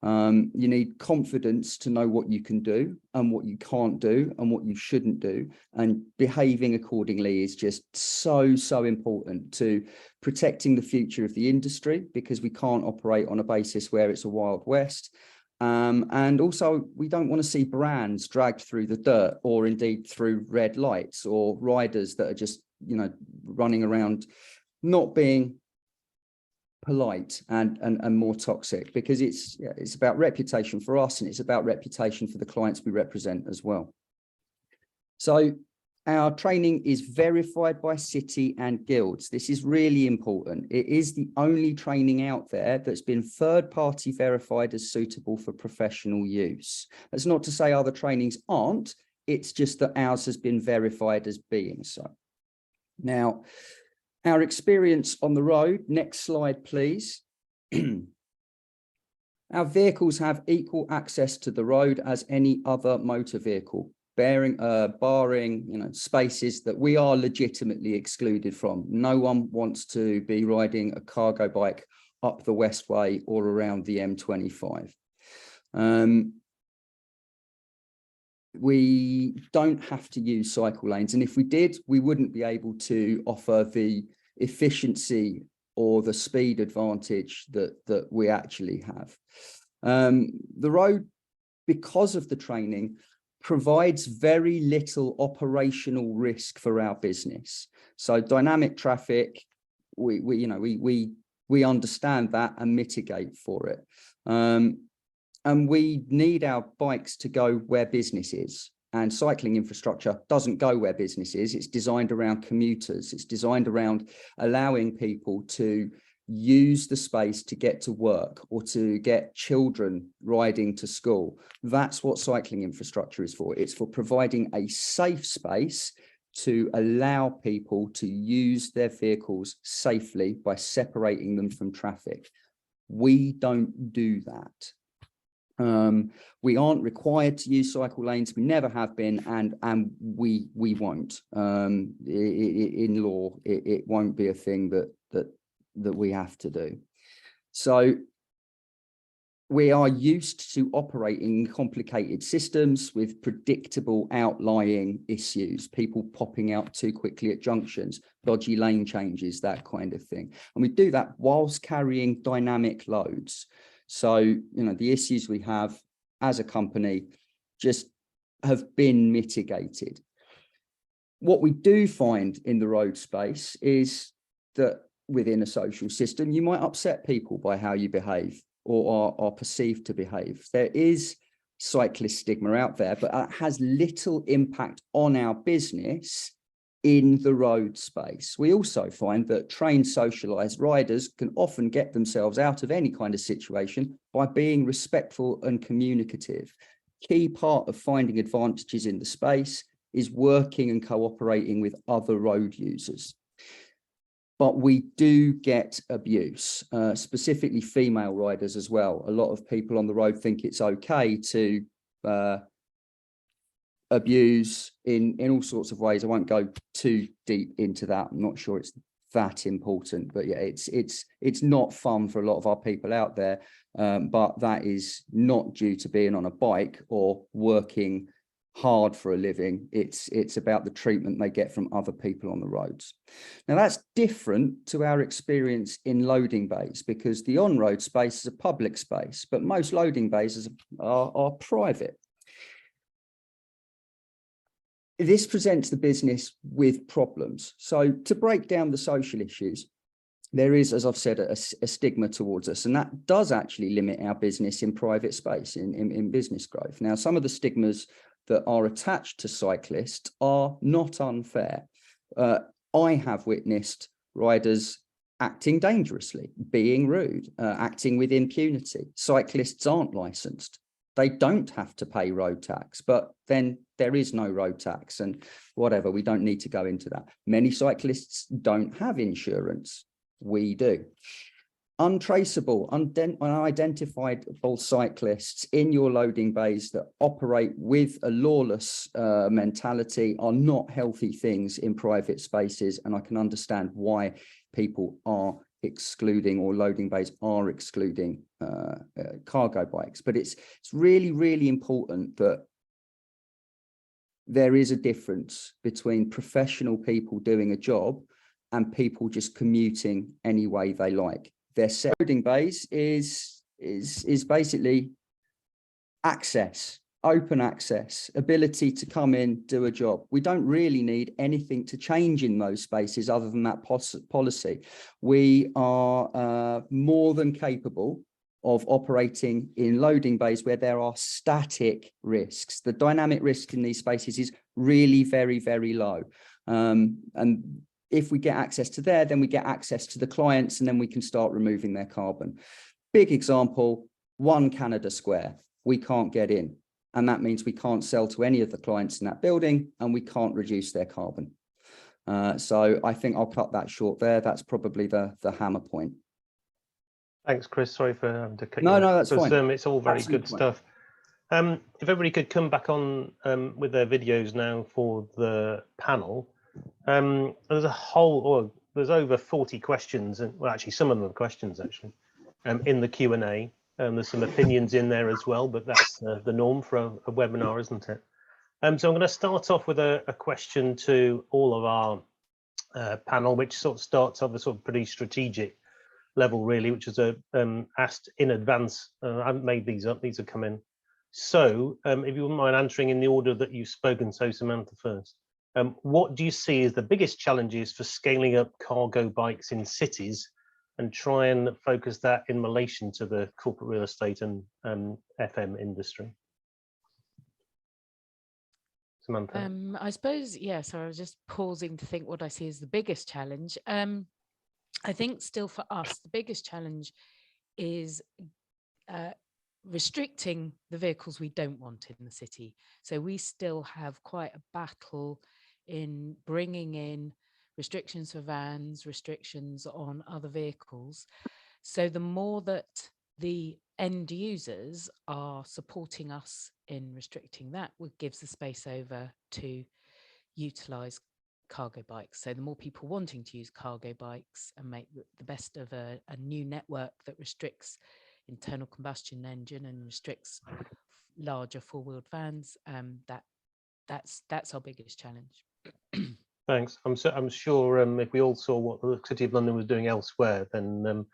You need confidence to know what you can do and what you can't do and what you shouldn't do, and behaving accordingly is just so important to protecting the future of the industry, because we can't operate on a basis where it's a Wild West. And also, we don't want to see brands dragged through the dirt, or indeed through red lights, or riders that are just, you know, running around not being polite and more toxic, because it's about reputation for us, and it's about reputation for the clients we represent as well. So our training is verified by city and guilds. This is really important. It is the only training out there that's been third-party verified as suitable for professional use. That's not to say other trainings aren't, it's just that ours has been verified as being so. Now, Our experience on the road, next slide, please. Our vehicles have equal access to the road as any other motor vehicle, barring spaces that we are legitimately excluded from. No one wants to be riding a cargo bike up the Westway or around the M25. We don't have to use cycle lanes, and if we did, we wouldn't be able to offer the efficiency or the speed advantage that we actually have. The road, because of the training, provides very little operational risk for our business. So dynamic traffic, we understand that and mitigate for it. And we need our bikes to go where business is. And cycling infrastructure doesn't go where business is. It's designed around commuters. It's designed around allowing people to use the space to get to work or to get children riding to school. That's what cycling infrastructure is for. It's for providing a safe space to allow people to use their vehicles safely by separating them from traffic. We don't do that. We aren't required to use cycle lanes. We never have been, and we won't. In law, it won't be a thing that we have to do. So we are used to operating complicated systems with predictable outlying issues, people popping out too quickly at junctions, dodgy lane changes, that kind of thing. And we do that whilst carrying dynamic loads. So, the issues we have as a company just have been mitigated. What we do find in the road space is that within a social system, you might upset people by how you behave or are perceived to behave. There is cyclist stigma out there, but it has little impact on our business in the road space. We also find that trained socialized riders can often get themselves out of any kind of situation by being respectful and communicative. Key part of finding advantages in the space is working and cooperating with other road users. But we do get abuse, specifically female riders as well. A lot of people on the road think it's okay to abuse in all sorts of ways. I won't go too deep into that. I'm not sure it's that important, but yeah, it's not fun for a lot of our people out there. But that is not due to being on a bike or working hard for a living. It's about the treatment they get from other people on the roads. Now that's different to our experience in loading bays, because the on-road space is a public space, but most loading bays are private. This presents the business with problems. So to break down the social issues, there is, as I've said, a stigma towards us, and that does actually limit our business in private space, in business growth. Now, some of the stigmas that are attached to cyclists are not unfair. I have witnessed riders acting dangerously, being rude, acting with impunity. Cyclists aren't licensed. They don't have to pay road tax, but then there is no road tax and whatever. We don't need to go into that. Many cyclists don't have insurance. We do. Untraceable, unidentifiable cyclists in your loading bays that operate with a lawless mentality are not healthy things in private spaces. And I can understand why people are excluding, or loading bays are excluding cargo bikes. But it's really, really important that there is a difference between professional people doing a job and people just commuting any way they like. Their loading bays is basically access, open access, ability to come in, do a job. We don't really need anything to change in those spaces other than that policy. We are more than capable of operating in loading bays where there are static risks. The dynamic risk in these spaces is really very, very low. And if we get access to there, then we get access to the clients, and then we can start removing their carbon. Big example, 1 Canada Square, we can't get in. And that means we can't sell to any of the clients in that building, and we can't reduce their carbon. So I think I'll cut that short there. That's probably the hammer point. Thanks, Chris. Sorry for having to cut you No, off, no, that's because, fine. it's all very Absolutely good fine. stuff. If everybody could come back on with their videos now for the panel. There's there's over 40 questions, and well, actually some of them are questions actually, in the Q&A. There's some opinions in there as well, but that's the norm for a webinar, isn't it? So I'm going to start off with a question to all of our panel, which sort of starts off a sort of pretty strategic level, really, which is asked in advance. I haven't made these up; these have come in. So, if you wouldn't mind answering in the order that you've spoken, so Samantha first. What do you see as the biggest challenges for scaling up cargo bikes in cities, and try and focus that in relation to the corporate real estate and FM industry? Samantha. I suppose, yeah, so I was just pausing to think what I see as the biggest challenge. I think still for us, the biggest challenge is restricting the vehicles we don't want in the city. So we still have quite a battle in bringing in restrictions for vans, restrictions on other vehicles. So the more that the end users are supporting us in restricting that, gives the space over to utilize cargo bikes. So the more people wanting to use cargo bikes and make the best of a new network that restricts internal combustion engine and restricts larger four-wheeled vans, that's our biggest challenge. Thanks. I'm sure if we all saw what the City of London was doing elsewhere, then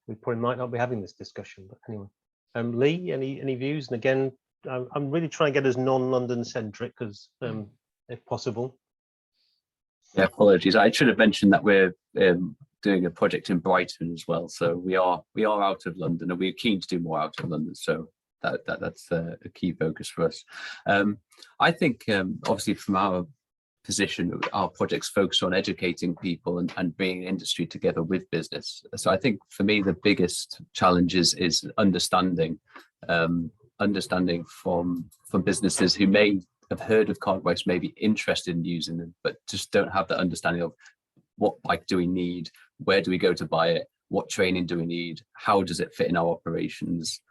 we probably might not be having this discussion. But anyway, Leigh, any views? And again, I'm really trying to get as non-London centric as if possible. Yeah, apologies. I should have mentioned that we're doing a project in Brighton as well. So we are out of London, and we're keen to do more out of London. So that's a key focus for us. I think obviously from our position, our projects focus on educating people and bringing industry together with business. So I think for me the biggest challenge is understanding from businesses who may have heard of cargo bikes, may be interested in using them, but just don't have that understanding of what bike do we need, where do we go to buy it, what training do we need, how does it fit in our operations.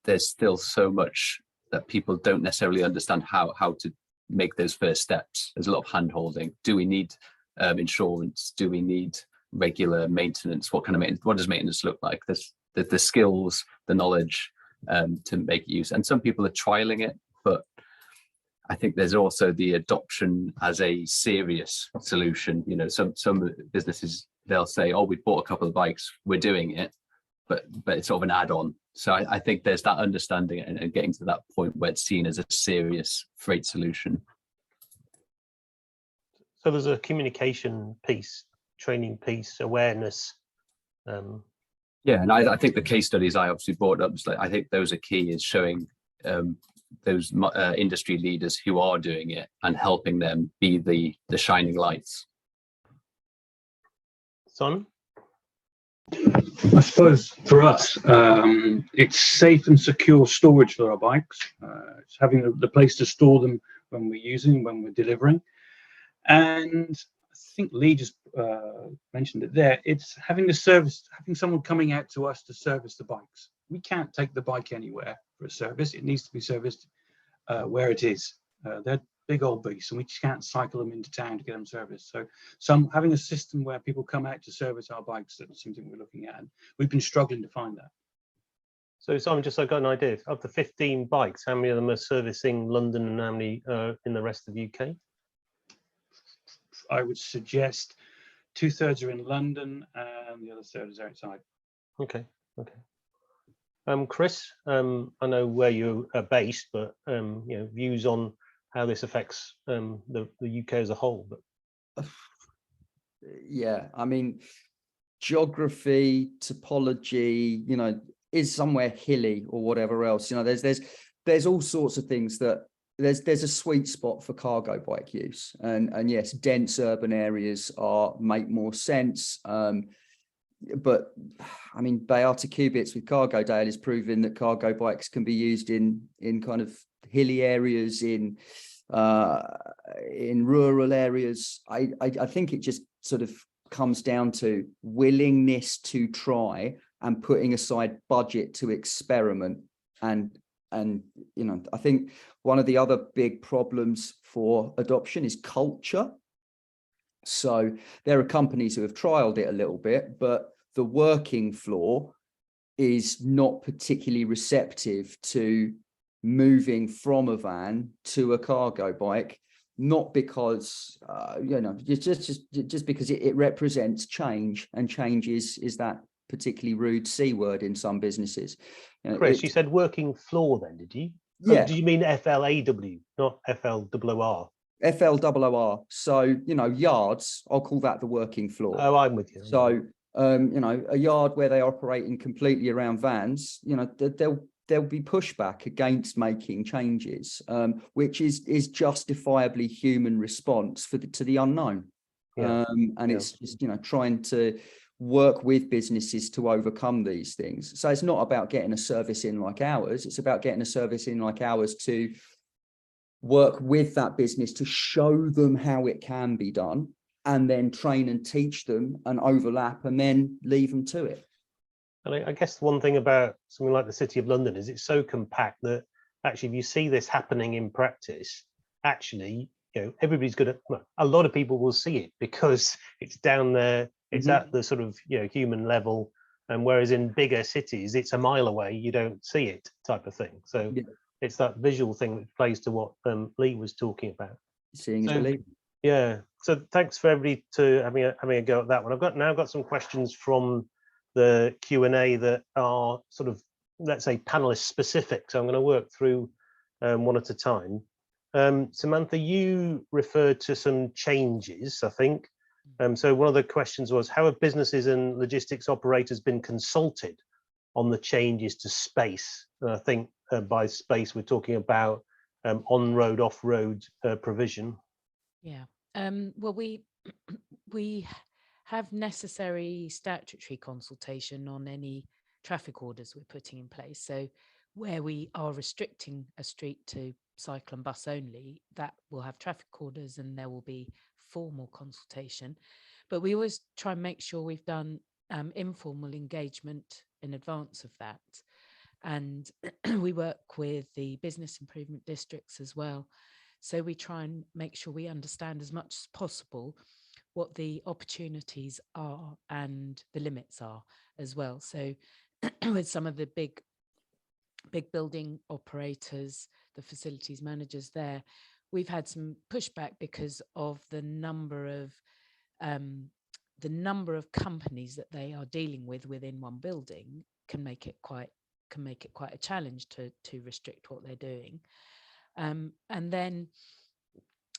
There's still so much that people don't necessarily understand how to make those first steps. There's a lot of hand holding. Do we need insurance? Do we need regular maintenance? What kind of maintenance? What does maintenance look like? There's the skills, the knowledge to make use. And some people are trialing it, but I think there's also the adoption as a serious solution. You know, some businesses, they'll say, "Oh, we bought a couple of bikes, we're doing it," but it's sort of an add-on. So I think there's that understanding and getting to that point where it's seen as a serious freight solution. So there's a communication piece, training piece, awareness. Yeah, and I think the case studies I obviously brought up, I think those are key, is showing those industry leaders who are doing it and helping them be the shining lights. Simon? I suppose for us, it's safe and secure storage for our bikes. It's having the place to store them when we're using, when we're delivering. And I think Leigh just mentioned it there. It's having someone coming out to us to service the bikes. We can't take the bike anywhere for a service. It needs to be serviced where it is. They're big old beasts, and we just can't cycle them into town to get them serviced. So having a system where people come out to service our bikes, that's something we're looking at. And we've been struggling to find that. So Simon, just so I got an idea, of the 15 bikes, how many of them are servicing London and how many in the rest of the UK? I would suggest 2/3 are in London and the other third is outside. Okay. Chris, I know where you are based, but views on how this affects the UK as a whole. But Yeah, I mean, geography, topology, is somewhere hilly or whatever else. There's all sorts of things that there's a sweet spot for cargo bike use, and yes, dense urban areas make more sense. But I mean, Beata Qubits with Cargo Dale is proving that cargo bikes can be used in kind of hilly areas, in in rural areas. I think it just sort of comes down to willingness to try and putting aside budget to experiment. And you know, I think one of the other big problems for adoption is culture. So there are companies who have trialed it a little bit, but the working floor is not particularly receptive to moving from a van to a cargo bike, not because you know, just because it represents change, and change is that particularly rude C word in some businesses. You know, Chris, you said working floor then, did you? Yeah. Oh, do you mean FLAW, not FLOOR? FLOOR. So, you know, yards, I'll call that the working floor. Oh, I'm with you. So, you know, a yard where they operating completely around vans, you know, there'll be pushback against making changes, which is justifiably human response to the unknown. Yeah. And it's just, you know, trying to work with businesses to overcome these things. So it's not about getting a service in like ours. It's about getting a service in like ours to work with that business to show them how it can be done, and then train and teach them and overlap, and then leave them to it. And I guess one thing about something like the City of London is it's so compact that actually, if you see this happening in practice, actually, you know, everybody's gonna, well, a lot of people will see it because it's down there, it's at the sort of, you know, human level. And whereas in bigger cities, it's a mile away, you don't see it, type of thing. So it's that visual thing that plays to what Leigh was talking about. Seeing is believing. Yeah. So thanks for everybody to having a go at that one. I've now got some questions from the Q&A that are sort of, let's say, panelist specific. So I'm going to work through one at a time. Samantha, you referred to some changes, I think. So one of the questions was, how have businesses and logistics operators been consulted on the changes to space? And I think by space, we're talking about on-road, off-road provision. Yeah. Well, we have necessary statutory consultation on any traffic orders we're putting in place. So where we are restricting a street to cycle and bus only, that will have traffic orders and there will be formal consultation. But we always try and make sure we've done informal engagement in advance of that. And we work with the business improvement districts as well. So we try and make sure we understand as much as possible what the opportunities are and the limits are as well. So with some of the big building operators, the facilities managers there, we've had some pushback because of the number of companies that they are dealing with within one building can make it quite a challenge to restrict what they're doing.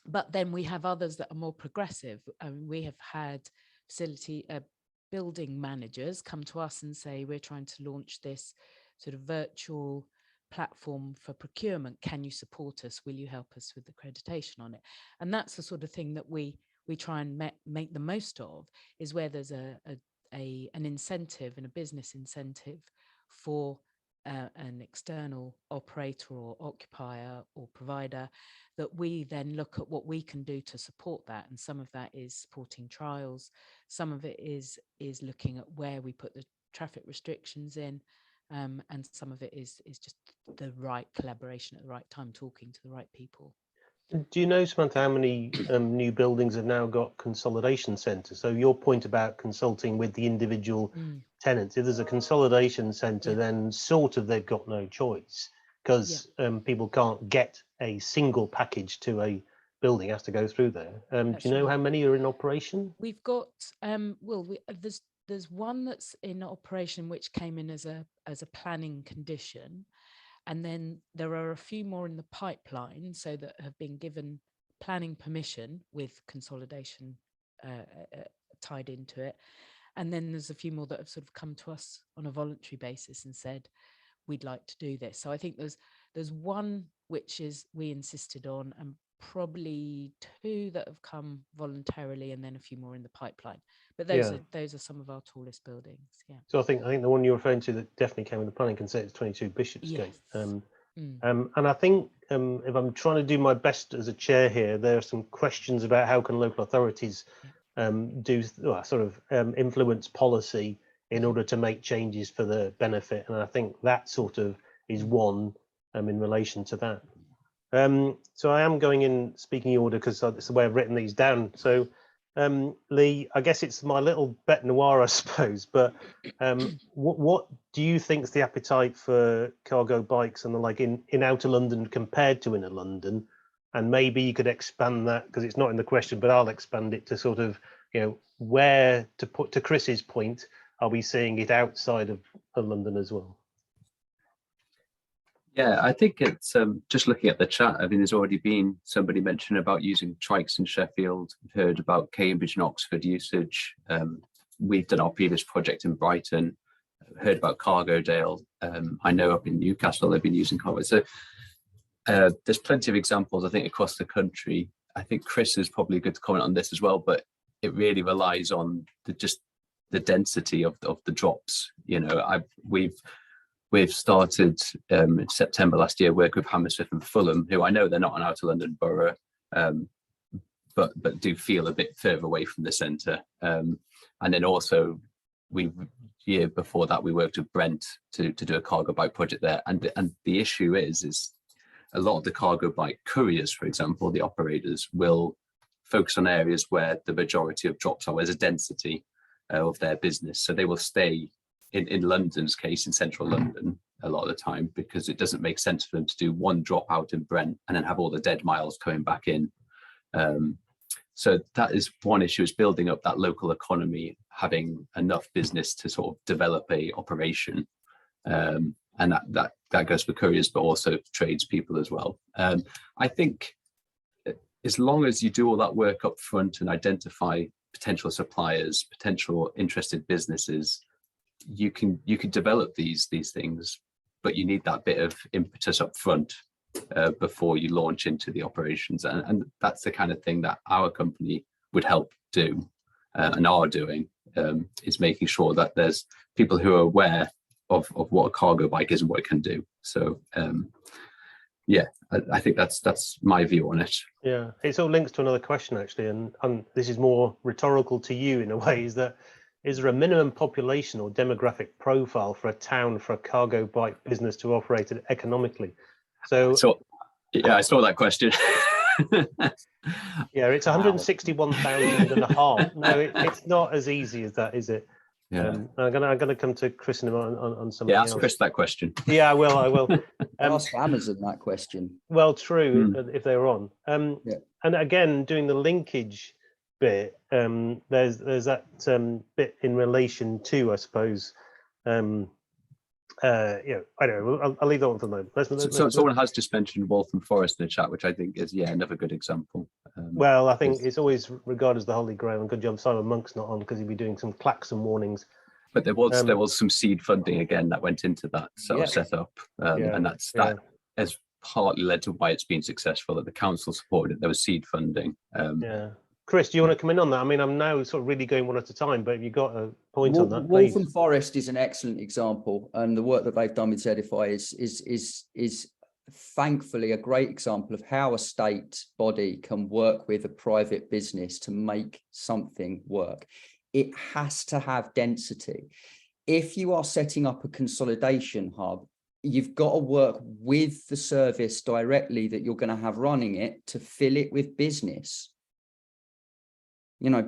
But then we have others that are more progressive. We have had building managers come to us and say, we're trying to launch this sort of virtual platform for procurement. Can you support us? Will you help us with accreditation on it? And that's the sort of thing that we try and make the most of, is where there's an incentive and a business incentive for an external operator or occupier or provider, that we then look at what we can do to support that. And some of that is supporting trials. Some of it is looking at where we put the traffic restrictions in. And some of it is just the right collaboration at the right time, talking to the right people. Do you know, Samantha, how many new buildings have now got consolidation centres? So your point about consulting with the individual tenants, if there's a consolidation centre, then sort of they've got no choice, because people can't get a single package to a building, it has to go through there. Do you know how many are in operation? We've got, there's one that's in operation which came in as a planning condition. And then there are a few more in the pipeline, so that have been given planning permission with consolidation tied into it. And then there's a few more that have sort of come to us on a voluntary basis and said, we'd like to do this. So I think there's one which we insisted on, and probably two that have come voluntarily, and then a few more in the pipeline. But those are some of our tallest buildings. Yeah. So I think the one you're referring to that definitely came with the planning consent is 22 Bishopsgate. And I think if I'm trying to do my best as a chair here, there are some questions about how can local authorities influence policy in order to make changes for the benefit. And I think that sort of is one in relation to that. So I am going in speaking order because it's the way I've written these down. So Leigh, I guess it's my little bête noire, I suppose, but what do you think is the appetite for cargo bikes and the like in outer London compared to inner London? And maybe you could expand that, because it's not in the question, but I'll expand it to sort of, where to put, to Chris's point, are we seeing it outside of London as well? Yeah, I think it's just looking at the chat. I mean, there's already been somebody mentioned about using trikes in Sheffield. We've heard about Cambridge and Oxford usage. We've done our previous project in Brighton. Heard about Cargodale. I know up in Newcastle they've been using cargo. So there's plenty of examples, I think, across the country. I think Chris is probably good to comment on this as well, but it really relies on the density of the drops. We've started in September last year work with Hammersmith and Fulham, who I know they're not an outer London borough, but do feel a bit further away from the centre. And then also year before that we worked with Brent to do a cargo bike project there. And the issue is a lot of the cargo bike couriers, for example, the operators will focus on areas where the majority of drops are, where there's a density of their business. So they will stay in London's case, in central London, a lot of the time, because it doesn't make sense for them to do one drop out in Brent and then have all the dead miles coming back in. So that is one issue, is building up that local economy, having enough business to sort of develop a operation. And that goes for couriers, but also tradespeople as well. I think as long as you do all that work up front and identify potential suppliers, potential interested businesses, you can develop these things, but you need that bit of impetus up front before you launch into the operations, and that's the kind of thing that our company would help do and are doing, is making sure that there's people who are aware of what a cargo bike is and what it can do. So yeah, I think that's my view on it. Yeah, it all links to another question actually, and this is more rhetorical to you in a way, is there a minimum population or demographic profile for a town for a cargo bike business to operate it economically? So I saw that question. Yeah, it's 161,000 and a half. No, it's not as easy as that, is it? Yeah. I'm gonna come to Chris in a moment on something else. Ask Chris that question. Yeah, I will. Ask Amazon that question. Well, true, if they were on. Yeah. And again, doing the linkage bit, there's that bit in relation to, I suppose, I don't know, I'll leave that one for the moment. So someone has just mentioned Waltham Forest in the chat, which I think is another good example. Well, I think it's always regarded as the holy grail, and good job Simon Monk's not on, because he'd be doing some klaxon warnings. But there was some seed funding again that went into that sort of setup, and that has partly led to why it's been successful, that the council supported it. There was seed funding. Chris, do you want to come in on that? I mean, I'm now sort of really going one at a time, but if you've got a point on that, please. Waltham Forest is an excellent example, and the work that they've done with Zedify is thankfully a great example of how a state body can work with a private business to make something work. It has to have density. If you are setting up a consolidation hub, you've got to work with the service directly that you're going to have running it to fill it with business.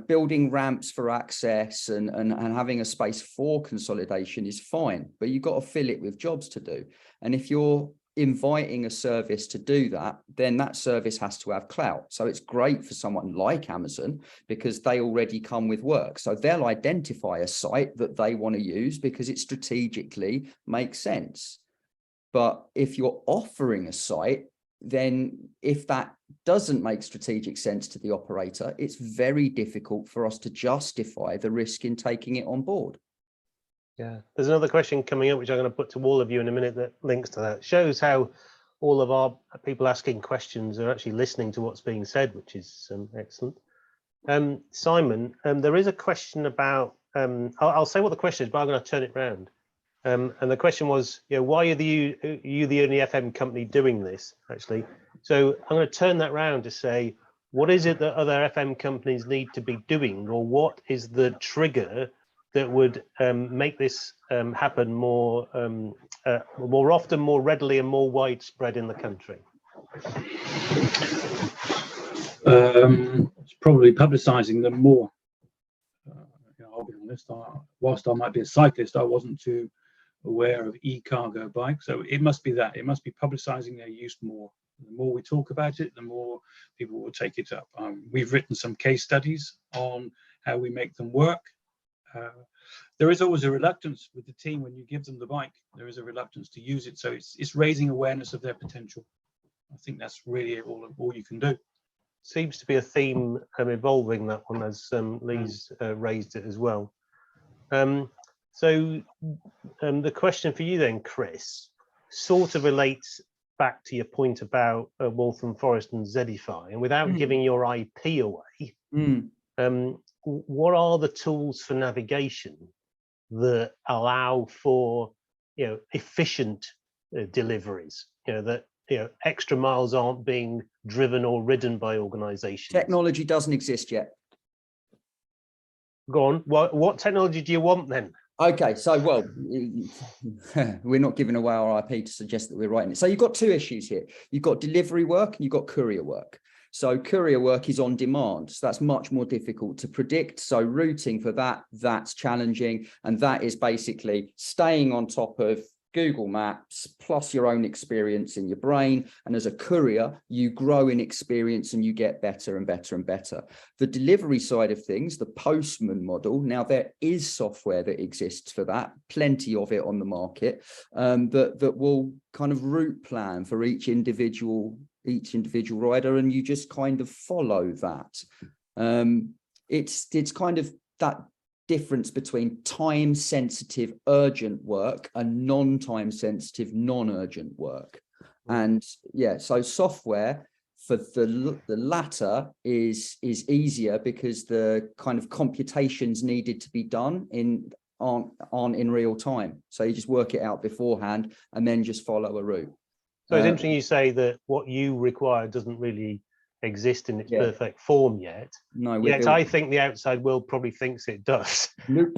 Building ramps for access and having a space for consolidation is fine, but you've got to fill it with jobs to do. And if you're inviting a service to do that, then that service has to have clout. So it's great for someone like Amazon because they already come with work. So they'll identify a site that they want to use because it strategically makes sense. But if you're offering a site, then if that doesn't make strategic sense to the operator, it's very difficult for us to justify the risk in taking it on board. Yeah, there's another question coming up, which I'm going to put to all of you in a minute, that links to that. It shows how all of our people asking questions are actually listening to what's being said, which is excellent. Simon, there is a question about, I'll say what the question is, but I'm going to turn it round. And the question was, why are you the only FM company doing this, actually? So I'm going to turn that round to say, what is it that other FM companies need to be doing, or what is the trigger that would make this happen more often, more readily, and more widespread in the country? It's probably publicising them more. I'll be honest, whilst I might be a cyclist, I wasn't too aware of e-cargo bikes. So it must be that. It must be publicising their use more. The more we talk about it, the more people will take it up. We've written some case studies on how we make them work. There is always a reluctance with the team when you give them the bike. There is a reluctance to use it. So it's raising awareness of their potential. I think that's really all you can do. Seems to be a theme evolving, that one, as Leigh's raised it as well. So the question for you then, Chris, sort of relates back to your point about Waltham Forest and Zedify, and without giving your IP away, what are the tools for navigation that allow for efficient deliveries, that extra miles aren't being driven or ridden by organizations? Technology doesn't exist yet. Go on. What technology do you want then? Okay, so well, we're not giving away our IP to suggest that we're writing it. So you've got two issues here. You've got delivery work and you've got courier work. So courier work is on demand. So that's much more difficult to predict. So routing for that, that's challenging. And that is basically staying on top of Google Maps plus your own experience in your brain. And as a courier, you grow in experience and you get better and better and better. The delivery side of things, the postman model, now there is software that exists for that, plenty of it on the market, that will kind of route plan for each individual rider, and you just kind of follow that. It's kind of that difference between time sensitive urgent work and non-time sensitive non-urgent work. And yeah, so software for the latter is easier because the kind of computations needed to be done aren't in real time, so you just work it out beforehand and then just follow a route. So it's interesting you say that what you require doesn't really exist in its perfect form yet. No, yet I think the outside world probably thinks it does. Nope.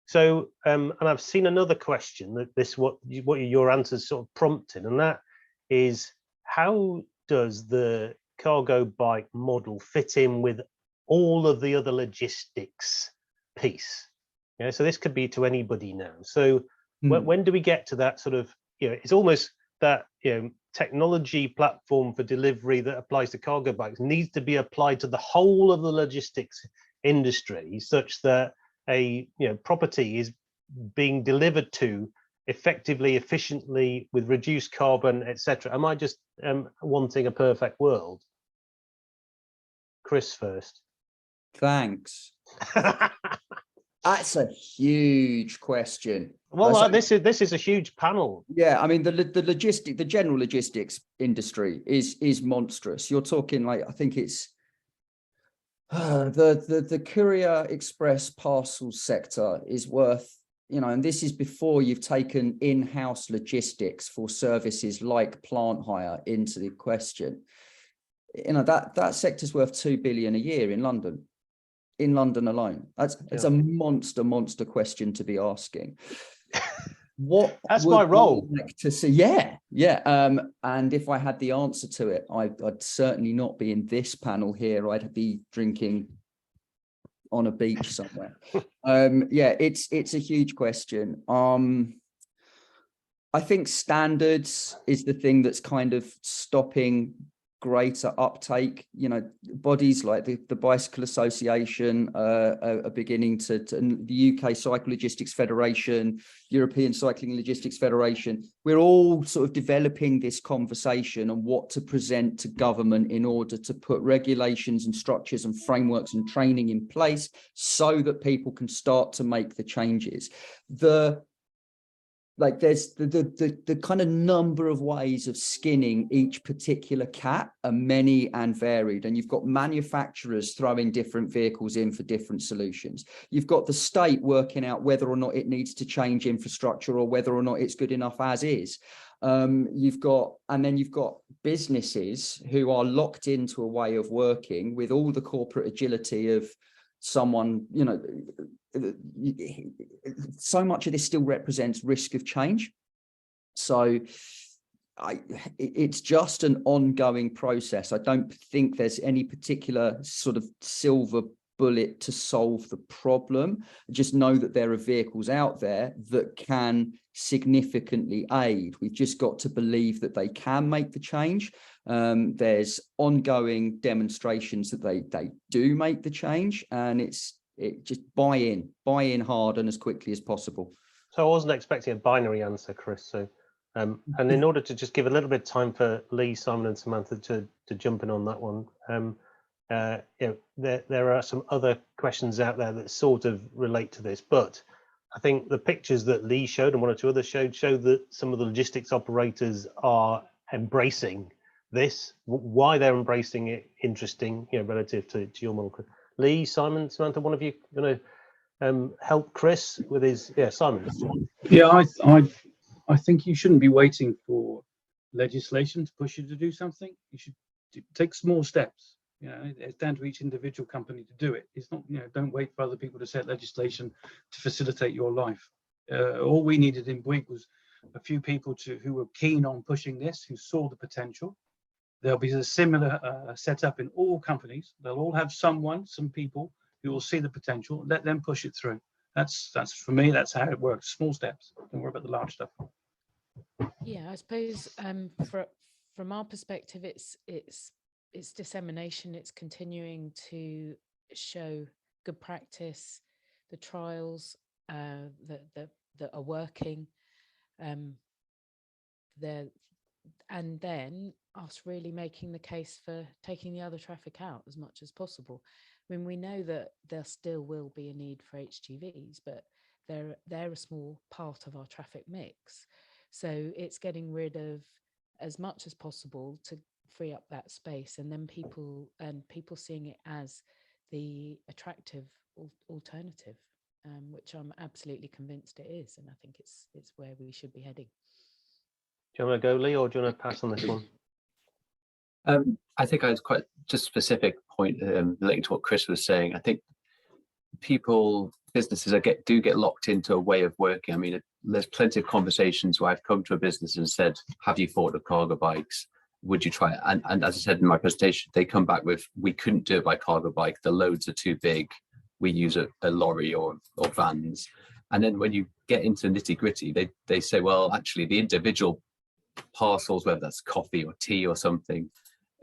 So and I've seen another question that what your answers sort of prompted, and that is, how does the cargo bike model fit in with all of the other logistics piece? So this could be to anybody now. So when do we get to that sort of, it's almost that technology platform for delivery that applies to cargo bikes needs to be applied to the whole of the logistics industry, such that a property is being delivered to effectively, efficiently, with reduced carbon, etc. Am I just wanting a perfect world? Chris first. Thanks. That's a huge question. Well, this is a huge panel. Yeah, I mean the general logistics industry is monstrous. You're talking like, I think it's the courier express parcel sector is worth, and this is before you've taken in-house logistics for services like plant hire into the question. That sector's worth 2 billion a year in London. In London alone. It's a monster question to be asking. That's my role. Like to see, yeah. And if I had the answer to it, I'd certainly not be in this panel here. I'd be drinking on a beach somewhere. It's a huge question. I think standards is the thing that's kind of stopping greater uptake. Bodies like the Bicycle Association are beginning to the UK Cycle Logistics Federation, European Cycling Logistics Federation. We're all sort of developing this conversation on what to present to government in order to put regulations and structures and frameworks and training in place so that people can start to make the changes. like there's the kind of number of ways of skinning each particular cat are many and varied, and you've got manufacturers throwing different vehicles in for different solutions. You've got the state working out whether or not it needs to change infrastructure or whether or not it's good enough as is. You've got businesses who are locked into a way of working with all the corporate agility of someone, you know. So much of this still represents risk of change. So it's just an ongoing process. I don't think there's any particular sort of silver bullet to solve the problem. Just know that there are vehicles out there that can significantly aid. We've just got to believe that they can make the change. There's ongoing demonstrations that they do make the change, and it just buy in hard and as quickly as possible. So I wasn't expecting a binary answer, Chris. So, and in order to just give a little bit of time for Leigh, Simon, and Samantha to jump in on that one, you know, there are some other questions out there that sort of relate to this, but I think the pictures that Leigh showed and one or two others show that some of the logistics operators are embracing this. Why they're embracing it, interesting, you know, relative to your model. Leigh, Simon, Samantha, one of you going to help Chris with his, Simon. Yeah, I think you shouldn't be waiting for legislation to push you to do something. You should take small steps. You know, it's down to each individual company to do it. It's not, you know, don't wait for other people to set legislation to facilitate your life. All we needed in Bouygues was a few people who were keen on pushing this, who saw the potential. There'll be a similar setup in all companies. They'll all have some people who will see the potential. Let them push it through. That's for me. That's how it works. Small steps. Don't worry about the large stuff. Yeah, I suppose from our perspective, it's dissemination. It's continuing to show good practice, the trials that are working, and then us really making the case for taking the other traffic out as much as possible. I mean, we know that there still will be a need for HGVs, but they're a small part of our traffic mix. So it's getting rid of as much as possible to free up that space, and then people seeing it as the attractive alternative, which I'm absolutely convinced it is, and I think it's where we should be heading. Do you want to go, Leigh, or do you want to pass on this one? I think I was quite just specific point relating to what Chris was saying. I think businesses do get locked into a way of working. I mean, there's plenty of conversations where I've come to a business and said, have you thought of cargo bikes? Would you try it? And as I said in my presentation, they come back with, we couldn't do it by cargo bike. The loads are too big. We use a lorry or vans. And then when you get into nitty gritty, they say, well, actually the individual parcels, whether that's coffee or tea or something,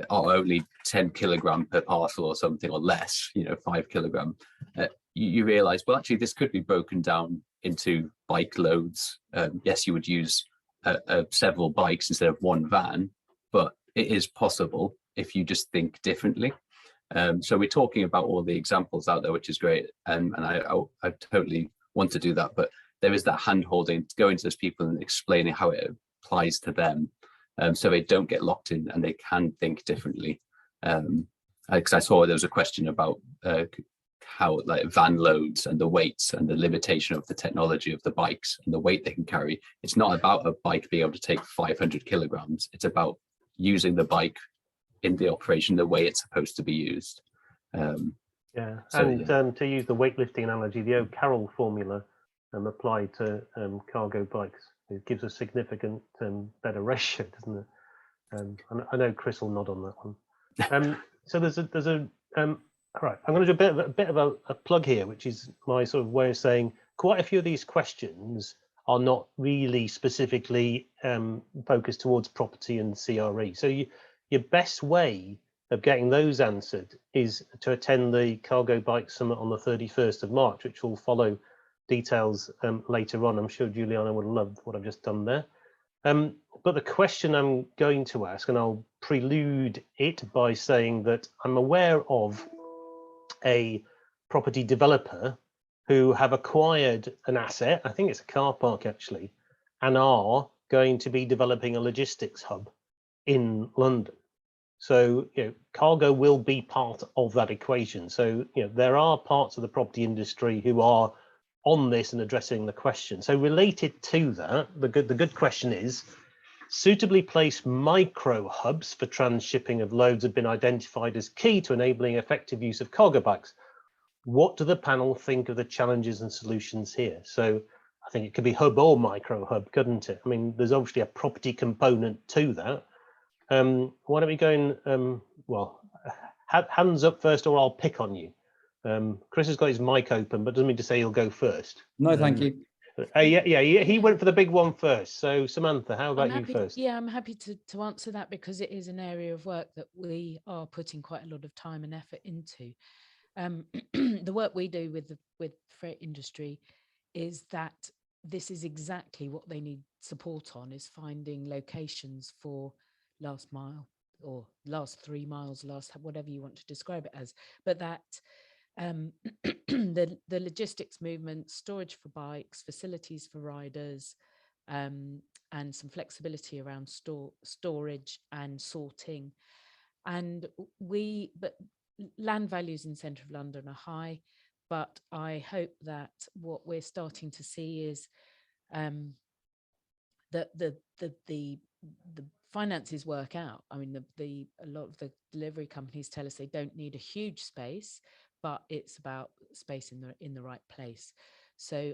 are only 10 kilogram per parcel or something, or less, 5 kilogram. You realize, well, actually this could be broken down into bike loads. Yes, you would use several bikes instead of one van, but it is possible if you just think differently. So we're talking about all the examples out there, which is great, and I totally want to do that, but there is that hand holding, going to those people and explaining how it applies to them, so they don't get locked in and they can think differently. Because I saw there was a question about how like van loads and the weights and the limitation of the technology of the bikes and the weight they can carry. It's not about a bike being able to take 500 kilograms. It's about using the bike in the operation the way it's supposed to be used. To use the weightlifting analogy, the O'Carroll formula applied to cargo bikes, it gives a significant better ratio, doesn't it? I know Chris will nod on that one. So there's a all right, I'm going to do a bit of a plug here, which is my sort of way of saying quite a few of these questions are not really specifically focused towards property and CRE. So your best way of getting those answered is to attend the Cargo Bike Summit on the 31st of March, which will follow details later on. I'm sure Juliana would love what I've just done there. But the question I'm going to ask, and I'll prelude it by saying that I'm aware of a property developer who have acquired an asset, I think it's a car park actually, and are going to be developing a logistics hub in London. So, cargo will be part of that equation. So, there are parts of the property industry who are on this and addressing the question. So related to that, the good question is, suitably placed micro hubs for transshipping of loads have been identified as key to enabling effective use of cargo bikes. What do the panel think of the challenges and solutions here? So I think it could be hub or micro hub, couldn't it? I mean, there's obviously a property component to that. Why don't we go in, well, hands up first, or I'll pick on you. Chris has got his mic open, but doesn't mean to say he'll go first. No, thank you. Yeah, he went for the big one first. So Samantha, how about you first? Yeah, I'm happy to answer that, because it is an area of work that we are putting quite a lot of time and effort into. The work we do with the freight industry is that this is exactly what they need support on, is finding locations for last mile or last 3 miles, last whatever you want to describe it as, but that the logistics movement, storage for bikes, facilities for riders, and some flexibility around storage and sorting. And but land values in centre of London are high, but I hope that what we're starting to see is that the finances work out. I mean, a lot of the delivery companies tell us they don't need a huge space, but it's about space in the right place. So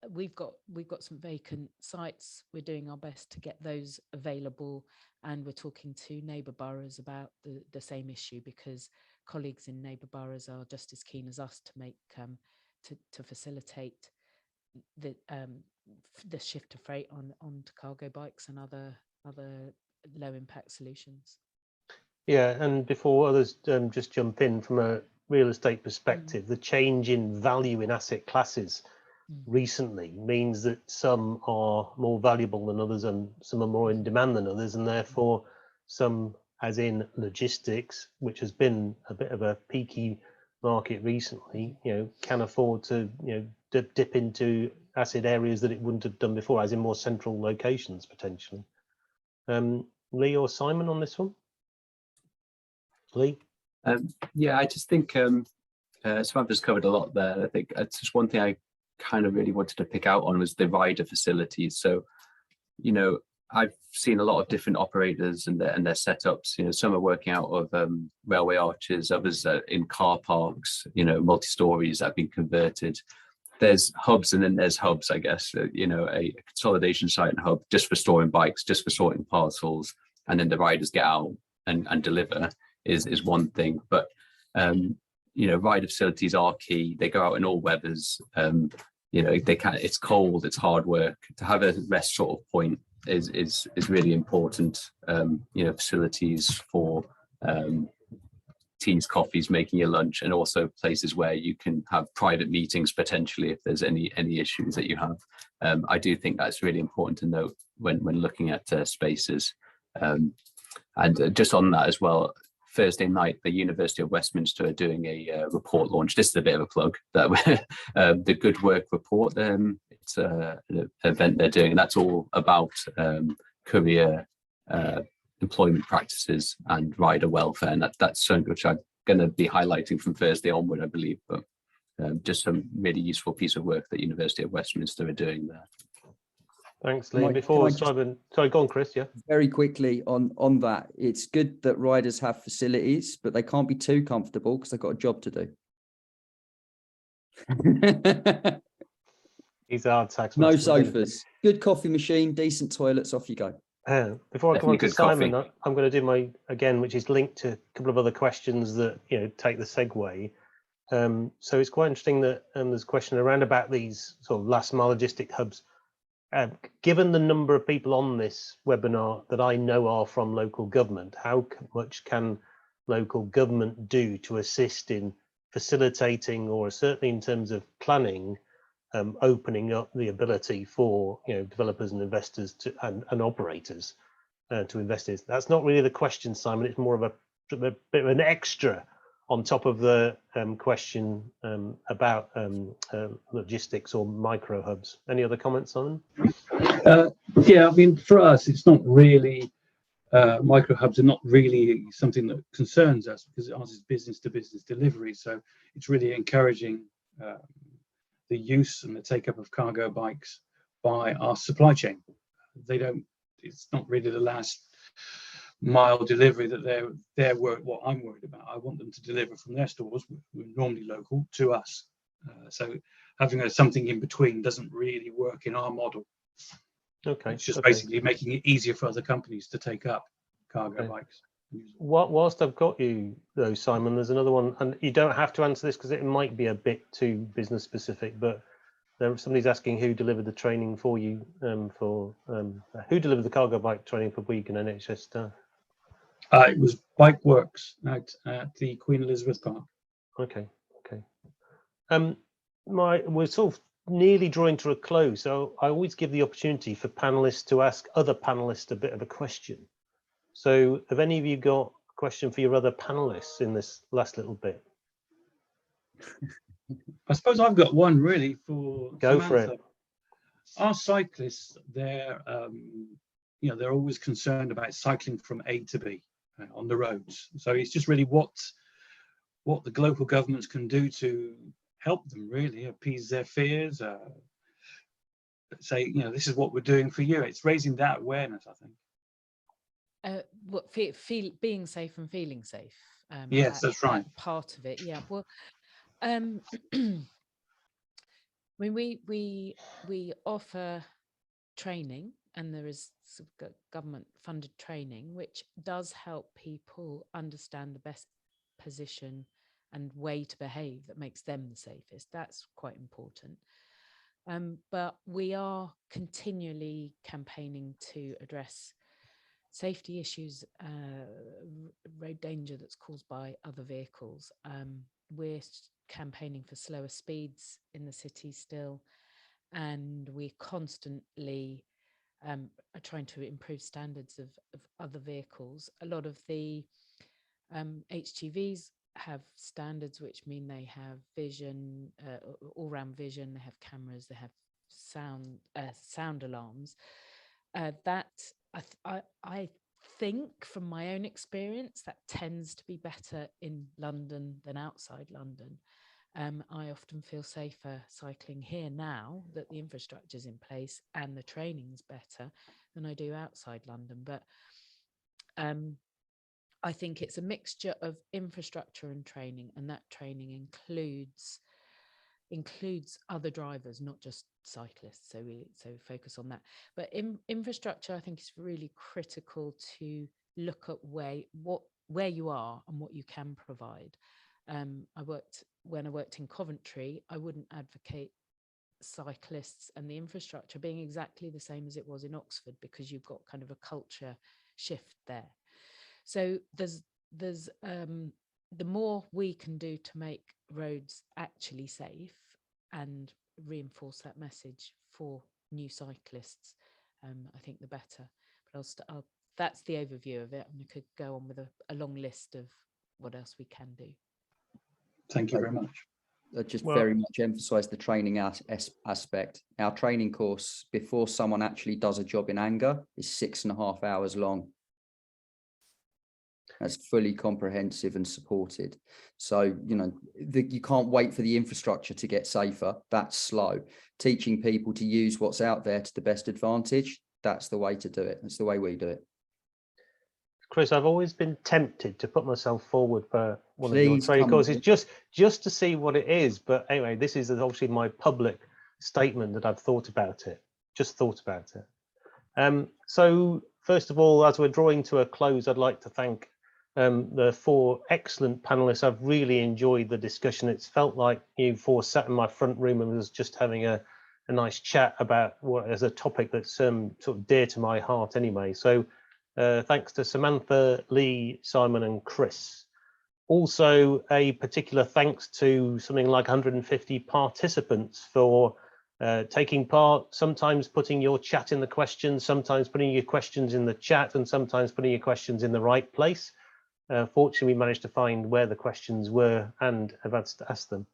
we've got some vacant sites. We're doing our best to get those available, and we're talking to neighbour boroughs about the same issue, because colleagues in neighbour boroughs are just as keen as us to make to facilitate the shift to freight onto cargo bikes and other low impact solutions. Yeah, and before others just jump in, from a real estate perspective, the change in value in asset classes recently means that some are more valuable than others and some are more in demand than others, and therefore some, as in logistics, which has been a bit of a peaky market recently, can afford to dip into asset areas that it wouldn't have done before, as in more central locations potentially. Leigh or Simon on this one? Leigh? Yeah, I just think Samantha's covered a lot there. I think it's just one thing I kind of really wanted to pick out on was the rider facilities. So, I've seen a lot of different operators and their setups. Some are working out of railway arches, others in car parks, multi-stories that have been converted. There's hubs and then there's hubs, I guess, a consolidation site and hub just for storing bikes, just for sorting parcels, and then the riders get out and deliver is one thing. But, rider facilities are key. They go out in all weathers. It's cold, it's hard work. To have a rest sort of point is really important. Facilities for teas, coffees, making your lunch, and also places where you can have private meetings potentially if there's any issues that you have. I do think that's really important to note when looking at spaces. And just on that as well, Thursday night, the University of Westminster are doing a report launch. This is a bit of a plug, that the Good Work report. It's an event they're doing, and that's all about career employment practices and rider welfare, and that's something which I'm going to be highlighting from Thursday onward, I believe. But just some really useful piece of work that University of Westminster are doing there. Thanks, Leigh. Before Simon, sorry, go on, Chris. Yeah. Very quickly on that, it's good that riders have facilities, but they can't be too comfortable because they've got a job to do. He's a hard tax. No sofas, good coffee machine, decent toilets, off you go. Before I come on to Simon, coffee. I'm going to do my again, which is linked to a couple of other questions that take the segue. So it's quite interesting that there's a question around about these sort of last mile logistic hubs. Given the number of people on this webinar that I know are from local government, how much can local government do to assist in facilitating, or certainly in terms of planning, opening up the ability for developers and investors to and operators to invest in? That's not really the question, Simon. It's more of a bit of an extra on top of the question about logistics or micro hubs. Any other comments on them? Yeah, I mean, for us, it's not really, micro hubs are not really something that concerns us because ours is business to business delivery. So it's really encouraging the use and the take up of cargo bikes by our supply chain. It's not really the last mile delivery that they're what I'm worried about. I want them to deliver from their stores, we're normally local, to us. So having something in between doesn't really work in our model. Okay. It's just basically making it easier for other companies to take up cargo bikes. Whilst I've got you though, Simon, there's another one, and you don't have to answer this because it might be a bit too business specific, but somebody's asking who delivered the training for you, who delivered the cargo bike training for Bouygues and NHS staff? It was Bike Works at the Queen Elizabeth Park. Okay. We're sort of nearly drawing to a close, so I always give the opportunity for panelists to ask other panelists a bit of a question. So have any of you got a question for your other panelists in this last little bit? I suppose I've got one really for Go Samantha. for it. Our cyclists, they're always concerned about cycling from A to B on the roads. So it's just really what the local governments can do to help them, really appease their fears. Say, this is what we're doing for you. It's raising that awareness, I think. Being safe and feeling safe. Yes, that's right. Part of it, yeah. Well, I mean, we offer training, and there is government-funded training, which does help people understand the best position and way to behave that makes them the safest. That's quite important. But we are continually campaigning to address safety issues, road danger that's caused by other vehicles. We're campaigning for slower speeds in the city still, and we constantly are trying to improve standards of other vehicles. A lot of the HGVs have standards which mean they have vision, all-round vision, they have cameras, they have sound alarms. I think from my own experience that tends to be better in London than outside London. I often feel safer cycling here now that the infrastructure is in place and the training's better than I do outside London. But I think it's a mixture of infrastructure and training, and that training includes other drivers, not just cyclists. So we focus on that. But infrastructure, I think, is really critical to look at where you are and what you can provide. When I worked in Coventry, I wouldn't advocate cyclists and the infrastructure being exactly the same as it was in Oxford, because you've got kind of a culture shift there. So there's the more we can do to make roads actually safe and reinforce that message for new cyclists, I think the better. But that's the overview of it, and we could go on with a long list of what else we can do. Thank you very much. Very much emphasize the training aspect. Our training course before someone actually does a job in anger is 6.5 hours long. That's fully comprehensive and supported. So, you can't wait for the infrastructure to get safer. That's slow. Teaching people to use what's out there to the best advantage, that's the way to do it. That's the way we do it. Chris, I've always been tempted to put myself forward for one of your Please training come. courses just to see what it is. But anyway, this is obviously my public statement that I've thought about it. So first of all, as we're drawing to a close, I'd like to thank the 4 excellent panelists. I've really enjoyed the discussion. It's felt like you 4 sat in my front room and was just having a nice chat about what is a topic that's sort of dear to my heart anyway. So thanks to Samantha, Leigh, Simon and Chris. Also a particular thanks to something like 150 participants for taking part, sometimes putting your chat in the questions, sometimes putting your questions in the chat, and sometimes putting your questions in the right place. Fortunately, we managed to find where the questions were and have asked them.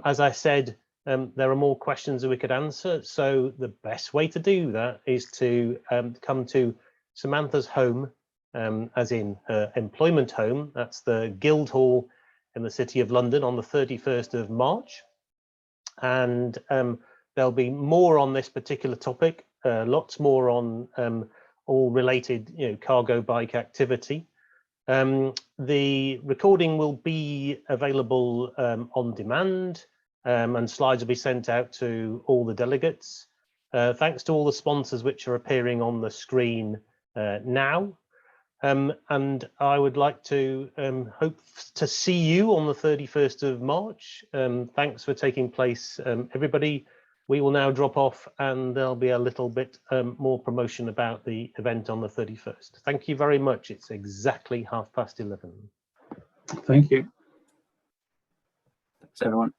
As I said, there are more questions that we could answer. So the best way to do that is to come to Samantha's home, as in her employment home. That's the Guildhall in the City of London on the 31st of March. And there'll be more on this particular topic, lots more on all related, cargo bike activity. The recording will be available on demand, and slides will be sent out to all the delegates. Thanks to all the sponsors which are appearing on the screen now. And I would like to hope to see you on the 31st of March. Thanks for taking place, everybody. We will now drop off and there'll be a little bit more promotion about the event on the 31st. Thank you very much. It's exactly 11:30. Thank you. Thanks, everyone.